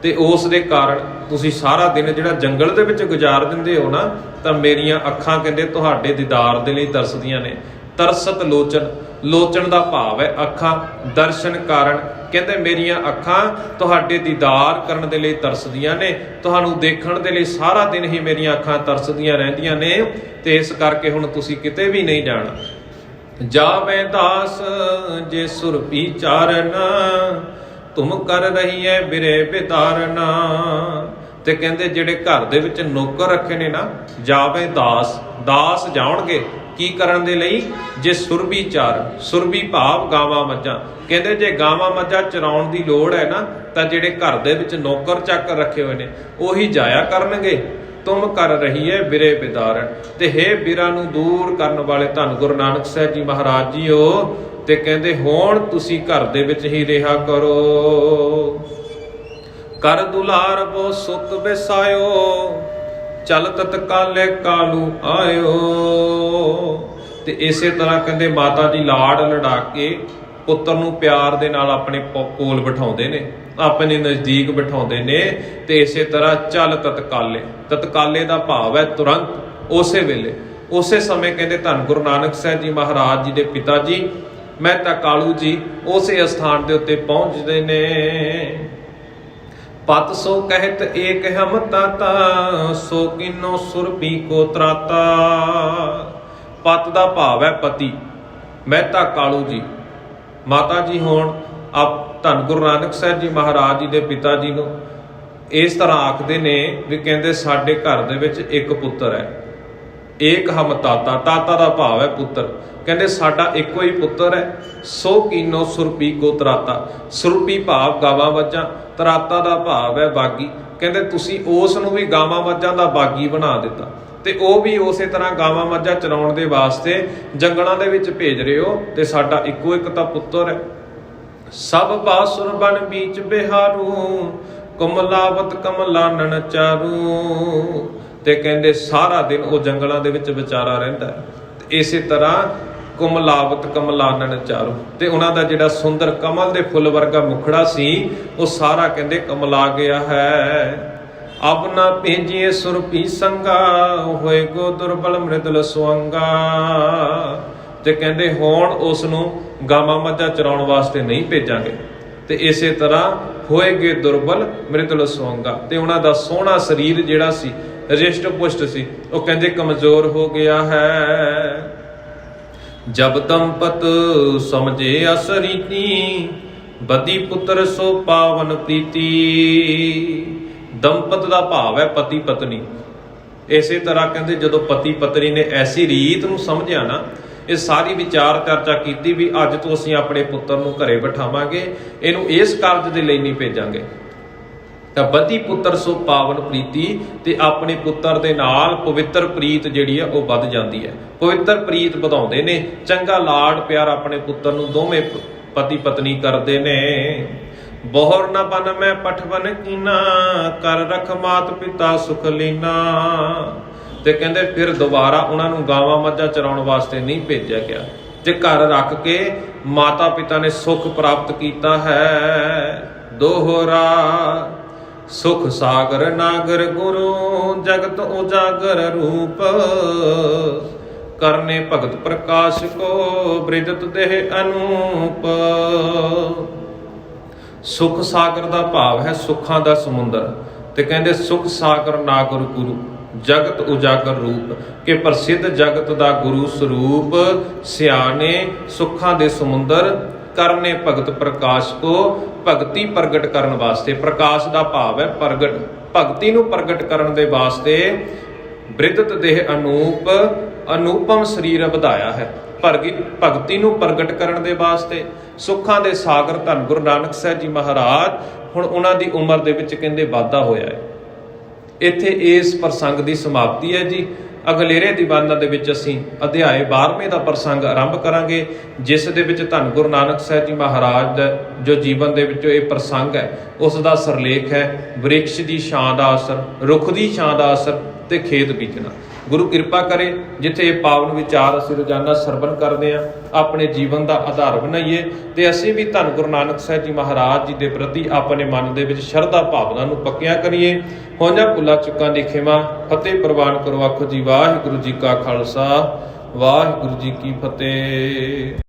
ਤੇ ਉਸ ਦੇ ਕਾਰਨ ਤੁਸੀਂ ਸਾਰਾ ਦਿਨ ਜਿਹੜਾ ਜੰਗਲ ਦੇ ਵਿੱਚ ਗੁਜ਼ਾਰ ਦਿੰਦੇ ਹੋ ਨਾ, ਤਾਂ ਮੇਰੀਆਂ ਅੱਖਾਂ ਕਹਿੰਦੇ ਤੁਹਾਡੇ ਦੀਦਾਰ ਦੇ ਲਈ ਤਰਸਦੀਆਂ ਨੇ। ਤਰਸਤ ਲੋਚਨ, ਲੋਚਨ ਦਾ ਭਾਵ ਹੈ ਅੱਖਾਂ, ਦਰਸ਼ਨ ਕਾਰਨ ਕਹਿੰਦੇ ਮੇਰੀਆਂ ਅੱਖਾਂ ਤੁਹਾਡੇ ਦੀਦਾਰ ਕਰਨ ਦੇ ਲਈ ਤਰਸਦੀਆਂ ਨੇ, ਤੁਹਾਨੂੰ ਦੇਖਣ ਦੇ ਲਈ ਸਾਰਾ ਦਿਨ ਹੀ ਮੇਰੀਆਂ ਅੱਖਾਂ ਤਰਸਦੀਆਂ ਰਹਿੰਦੀਆਂ ਨੇ। ਤੇ ਇਸ ਕਰਕੇ ਹੁਣ ਤੁਸੀਂ ਕਿਤੇ ਵੀ ਨਹੀਂ ਜਾਣਾ। ਜਾਵੇ ਦਾਸ ਜੇ ਸੁਰਪੀ ਚਾਰਨ, ਤੁਮ ਕਰ ਰਹੀ ਹੈ ਬਿਰੇ ਬਿਤਾਰਨਾ। ਤੇ ਕਹਿੰਦੇ ਜਿਹੜੇ ਘਰ ਦੇ ਵਿੱਚ ਨੌਕਰ ਰੱਖੇ ਨੇ ਨਾ, ਜਾਵੇ ਦਾਸ, ਦਾਸ ਜਾਣਗੇ ਕੀ ਕਰਨ ਦੇ ਲਈ? ਜੇ ਸੁਰਬੀ ਚਾਰ, ਸੁਰਬੀ ਭਾਵ ਗਾਵਾਂ ਮੱਝਾਂ। ਕਹਿੰਦੇ ਜੇ ਗਾਵਾਂ ਮੱਝਾਂ ਚਰਾਉਣ ਦੀ ਲੋੜ ਹੈ ਨਾ, ਤਾਂ ਜਿਹੜੇ ਘਰ ਦੇ ਵਿੱਚ ਨੌਕਰ ਚਾਕਰ ਰੱਖੇ ਹੋਏ ਨੇ ਉਹੀ ਜਾਇਆ ਕਰਨਗੇ। ਤੁਮ ਕਰ ਰਹੀ ਹੈ ਬਿਰੇ ਬਿਦਾਰਨ। ਤੇ ਹੇ ਬਿਰਾਂ ਨੂੰ ਦੂਰ ਕਰਨ ਵਾਲੇ ਧੰਨ ਗੁਰੂ ਨਾਨਕ ਸਾਹਿਬ ਜੀ ਮਹਾਰਾਜ ਜੀਓ, ਤੇ ਕਹਿੰਦੇ ਹੁਣ ਤੁਸੀਂ ਘਰ ਦੇ ਵਿੱਚ ਹੀ ਰਿਹਾ ਕਰੋ। ਕਰ ਦੁਲਾਰ ਬੋ ਸੁਤ ਬਿਸਾਇਓ, ਚਲ ਤਤਕਾਲੇ ਕਾਲੂ ਆਇਓ। ਤੇ ਇਸੇ ਤਰ੍ਹਾਂ ਕਹਿੰਦੇ ਮਾਤਾ ਜੀ ਲਾੜ ਲੜਾ ਕੇ ਪੁੱਤਰ ਨੂੰ ਪਿਆਰ ਦੇ ਨਾਲ ਆਪਣੇ ਕੋਲ ਬਿਠਾਉਂਦੇ ਨੇ, ਆਪਣੇ ਨਜ਼ਦੀਕ ਬਿਠਾਉਂਦੇ ਨੇ। ਤੇ ਇਸੇ ਤਰ੍ਹਾਂ ਚਲ ਤਤਕਾਲੇ, ਤਤਕਾਲੇ ਦਾ ਭਾਵ ਹੈ ਤੁਰੰਤ, ਉਸੇ ਵੇਲੇ, ਉਸੇ ਸਮੇਂ ਕਹਿੰਦੇ ਧੰਨ ਗੁਰੂ ਨਾਨਕ ਸਾਹਿਬ ਜੀ ਮਹਾਰਾਜ ਜੀ ਦੇ ਪਿਤਾ ਜੀ ਮਹਿਤਾ ਕਾਲੂ ਜੀ ਉਸੇ ਸਥਾਨ ਦੇ ਉੱਤੇ ਪਹੁੰਚਦੇ ਨੇ। ਪਤ ਸੋ ਕਹਿਤ ਏਕ ਹਮ ਤਾਤਾ, ਸੋ ਕਿਨੋ ਸੁਰਪੀ ਕੋ ਤਰਾਤਾ। ਪਤ ਦਾ ਭਾਵ ਹੈ ਪਤੀ, ਮਹਿਤਾ ਕਾਲੂ ਜੀ। ਮਾਤਾ ਜੀ ਹੁਣ ਆਪ ਧੰਨ ਗੁਰੂ ਨਾਨਕ ਸਾਹਿਬ ਜੀ ਮਹਾਰਾਜ ਜੀ ਦੇ ਪਿਤਾ ਜੀ ਨੂੰ ਇਸ ਤਰ੍ਹਾਂ ਆਖਦੇ ਨੇ ਵੀ ਕਹਿੰਦੇ ਸਾਡੇ ਘਰ ਦੇ ਵਿੱਚ ਇੱਕ ਪੁੱਤਰ ਹੈ। ਏਕ ਹਮ ਤਾਤਾ, ਤਾਤਾ ਦਾ ਭਾਵ ਹੈ ਪੁੱਤਰ। ਕਹਿੰਦੇ ਸਾਡਾ ਇੱਕੋ ਹੀ ਪੁੱਤਰ ਹੈ। ਸੋ ਕੀਨੋ ਸੁਰਪੀ ਕੋ ਤਰਾਤਾ, ਸੁਰਪੀ ਭਾਵ ਗਾਵਾਂ ਮੱਝਾਂ, ਤਰਾਤਾ ਦਾ ਭਾਵ ਹੈ ਬਾਗੀ। ਕਹਿੰਦੇ ਤੁਸੀਂ ਉਸ ਨੂੰ ਵੀ ਗਾਵਾਂ ਮੱਝਾਂ ਦਾ ਬਾਗੀ ਬਣਾ ਦਿੱਤਾ, ਤੇ ਉਹ ਵੀ ਉਸੇ ਤਰ੍ਹਾਂ ਗਾਵਾਂ ਮੱਝਾਂ ਚਰਾਉਣ ਦੇ ਵਾਸਤੇ ਜੰਗਲਾਂ ਦੇ ਵਿੱਚ ਭੇਜ ਰਹੇ ਹੋ। ਤੇ ਸਾਡਾ ਇੱਕੋ ਇੱਕ ਤਾਂ ਪੁੱਤਰ ਹੈ। ਸਭ ਬਾਸੁਰ ਬਨ ਬੀਚ ਬਿਹਾਰੂ, ਕਮਲਾਵਤ ਕਮਲਾਨਨ ਚਾਰੂ। ਤੇ ਕਹਿੰਦੇ ਸਾਰਾ ਦਿਨ ਉਹ ਜੰਗਲਾਂ ਦੇ ਵਿੱਚ ਵਿਚਾਰਾ ਰਹਿੰਦਾ ਹੈ। ਤੇ ਇਸੇ ਤਰ੍ਹਾਂ ਕਮਲਾਵਤ ਕਮਲਾਨਨ ਚਾਰੂ, ਤੇ ਉਹਨਾਂ ਦਾ ਜਿਹੜਾ ਸੁੰਦਰ ਕਮਲ ਦੇ ਫੁੱਲ ਵਰਗਾ ਮੁਖੜਾ ਸੀ ਉਹ ਸਾਰਾ ਕਹਿੰਦੇ ਕਮਲਾ ਗਿਆ ਹੈ। ਅਬ ਨਾ ਭੇਜੀਏ ਸੁਰਪੀ ਸੰਗਾ, ਹੋਏ ਗੋ ਦੁਰਬਲ ਮ੍ਰਿਦਲ ਸੁਅੰਗਾ। ਤੇ ਕਹਿੰਦੇ ਹੁਣ ਉਸ ਨੂੰ ਗਾਵਾਂ ਮੱਝਾਂ ਚਰਾਉਣ ਵਾਸਤੇ ਨਹੀਂ ਭੇਜਾਂਗੇ। ਤੇ ਇਸੇ ਤਰ੍ਹਾਂ ਹੋਏਗੇ ਦੁਰਬਲ ਮ੍ਰਿਦਲ ਸੁਅੰਗਾ। ਤੇ ਉਹਨਾਂ ਦਾ ਸੋਹਣਾ ਸਰੀਰ ਜਿਹੜਾ ਸੀ, ਰਿਸ਼ਟ ਪੁਸ਼ਟ ਸੀ, ਉਹ ਕਹਿੰਦੇ ਕਮਜ਼ੋਰ ਹੋ ਗਿਆ ਹੈ। ਜਬ ਦੰਪਤ ਸਮਝੇ ਅਸਰੀਤੀ, ਬਦੀ ਪੁੱਤਰ ਸੋ ਪਾਵਨ ਪ੍ਰੀਤੀ। ਦੰਪਤ ਦਾ ਭਾਵ ਹੈ ਪਤੀ ਪਤਨੀ। ਇਸੇ ਤਰ੍ਹਾਂ ਕਹਿੰਦੇ ਜਦੋਂ ਪਤੀ ਪਤਨੀ ਨੇ ਐਸੀ ਰੀਤ ਨੂੰ ਸਮਝਿਆ ਨਾ, ਇਹ ਸਾਰੀ ਵਿਚਾਰ ਚਰਚਾ ਕੀਤੀ ਵੀ ਅੱਜ ਤੋਂ ਅਸੀਂ ਆਪਣੇ ਪੁੱਤਰ ਨੂੰ ਘਰੇ ਬਿਠਾਵਾਂਗੇ, ਇਹਨੂੰ ਇਸ ਕਾਰਜ ਦੇ ਲਈ ਨਹੀਂ ਭੇਜਾਂਗੇ। ਤਾਂ ਬਦੀ ਪੁੱਤਰ ਸੋ ਪਾਵਨ ਪ੍ਰੀਤੀ, ਤੇ ਆਪਣੇ ਪੁੱਤਰ ਦੇ ਨਾਲ ਪਵਿੱਤਰ ਪ੍ਰੀਤ ਜਿਹੜੀ ਆ ਉਹ ਵੱਧ ਜਾਂਦੀ ਹੈ। ਪਵਿੱਤਰ ਪ੍ਰੀਤ ਵਧਾਉਂਦੇ ਨੇ, ਚੰਗਾ ਲਾਡ ਪਿਆਰ ਆਪਣੇ ਪੁੱਤਰ ਨੂੰ ਦੋਵੇਂ ਪਤੀ ਪਤਨੀ ਕਰਦੇ ਨੇ। ਬਹੁਰ ਨਾ ਬਨ ਮੈਂ ਪਠਵਨ ਕੀਨਾ, ਕਰ ਰਖ ਮਾਤ ਪਿਤਾ ਸੁਖ ਲੀਨਾ। ਤੇ ਕਹਿੰਦੇ ਫਿਰ ਦੁਬਾਰਾ ਉਹਨਾਂ ਨੂੰ ਗਾਵਾਂ ਮੱਝਾਂ ਚਰਾਉਣ ਵਾਸਤੇ ਨਹੀਂ ਭੇਜਿਆ ਗਿਆ, ਤੇ ਘਰ ਰੱਖ ਕੇ ਮਾਤਾ ਪਿਤਾ ਨੇ ਸੁਖ ਪ੍ਰਾਪਤ ਕੀਤਾ ਹੈ। ਦੋਹਰਾ ਸੁਖ ਸਾਗਰ ਨਾਗਰ ਗੁਰੂ, ਜਗਤ ਉਜਾਗਰ ਰੂਪ। ਕਰਨੇ ਭਗਤ ਪ੍ਰਕਾਸ਼ ਕੋ, ਬ੍ਰਿਜਤ ਦੇਹ ਅਨੂਪ। ਸੁਖ ਸਾਗਰ ਦਾ ਭਾਵ ਹੈ ਸੁੱਖਾਂ ਦਾ ਸਮੁੰਦਰ। ਤੇ ਕਹਿੰਦੇ ਸੁਖ ਸਾਗਰ ਨਾਗਰ ਗੁਰੂ, ਜਗਤ ਉਜਾਗਰ ਰੂਪ, ਕਿ ਪ੍ਰਸਿੱਧ ਜਗਤ ਦਾ ਗੁਰੂ ਸਰੂਪ, ਸਿਆਣੇ ਸੁੱਖਾਂ ਦੇ ਸਮੁੰਦਰ। ਕਰਨੇ ਭਗਤ ਪ੍ਰਕਾਸ਼ ਕੋ, ਭਗਤੀ ਪ੍ਰਗਟ ਕਰਨ ਵਾਸਤੇ। ਪ੍ਰਕਾਸ਼ ਦਾ ਭਾਵ ਹੈ ਪ੍ਰਗਟ, ਭਗਤੀ ਨੂੰ ਪ੍ਰਗਟ ਕਰਨ ਦੇ ਵਾਸਤੇ। ਬ੍ਰਿਦਤ ਦੇਹ ਅਨੂਪ, ਅਨੂਪਮ ਸਰੀਰ ਵਧਾਇਆ ਹੈ ਭਗਤੀ ਨੂੰ ਪ੍ਰਗਟ ਕਰਨ ਦੇ ਵਾਸਤੇ। ਸੁੱਖਾਂ ਦੇ ਸਾਗਰ ਧੰਨ ਗੁਰੂ ਨਾਨਕ ਸਾਹਿਬ ਜੀ ਮਹਾਰਾਜ, ਹੁਣ ਉਹਨਾਂ ਦੀ ਉਮਰ ਦੇ ਵਿੱਚ ਕਹਿੰਦੇ ਵਾਧਾ ਹੋਇਆ ਹੈ। ਇੱਥੇ ਇਸ ਪ੍ਰਸੰਗ ਦੀ ਸਮਾਪਤੀ ਹੈ ਜੀ। ਅਗਲੇਰੇ ਦੀਵਾਨਾਂ ਦੇ ਵਿੱਚ ਅਸੀਂ ਅਧਿਆਏ 12ਵੇਂ ਦਾ ਪ੍ਰਸੰਗ ਆਰੰਭ ਕਰਾਂਗੇ, ਜਿਸ ਦੇ ਵਿੱਚ ਧੰਨ ਗੁਰੂ ਨਾਨਕ ਸਾਹਿਬ ਜੀ ਮਹਾਰਾਜ ਦਾ ਜੋ ਜੀਵਨ ਦੇ ਵਿੱਚ ਇਹ ਪ੍ਰਸੰਗ ਹੈ ਉਸ ਦਾ ਸਿਰਲੇਖ ਹੈ ਬ੍ਰਿਕਸ਼ ਦੀ ਛਾਂ ਦਾ ਅਸਰ, ਰੁੱਖ ਦੀ ਛਾਂ ਦਾ ਅਸਰ ਤੇ ਖੇਤ ਬੀਜਣਾ। ਗੁਰੂ ਕਿਰਪਾ ਕਰੇ ਜਿੱਥੇ ਇਹ ਪਾਵਨ ਵਿਚਾਰ ਅਸੀਂ ਰੋਜ਼ਾਨਾ ਸਰਵਣ ਕਰਦੇ ਹਾਂ ਆਪਣੇ ਜੀਵਨ ਦਾ ਆਧਾਰ ਬਣਾਈਏ ਤੇ ਅਸੀਂ ਵੀ ਧੰਨ ਗੁਰੂ ਨਾਨਕ ਸਾਹਿਬ ਜੀ ਮਹਾਰਾਜ ਜੀ ਦੇ ਪ੍ਰਤੀ ਆਪਣੇ ਮਨ ਦੇ ਵਿੱਚ ਸ਼ਰਧਾ ਭਾਵਨਾ ਨੂੰ ਪੱਕਿਆ ਕਰੀਏ। ਹੋਈਆਂ ਭੁੱਲਾਂ ਚੁੱਕਾਂ ਦੀ ਖਿਮਾ ਫਤਿਹ ਪ੍ਰਵਾਨ ਕਰੋ। ਆਖੋ ਜੀ ਵਾਹਿਗੁਰੂ ਜੀ ਕਾ ਖਾਲਸਾ ਵਾਹਿਗੁਰੂ ਜੀ ਕੀ ਫਤਿਹ।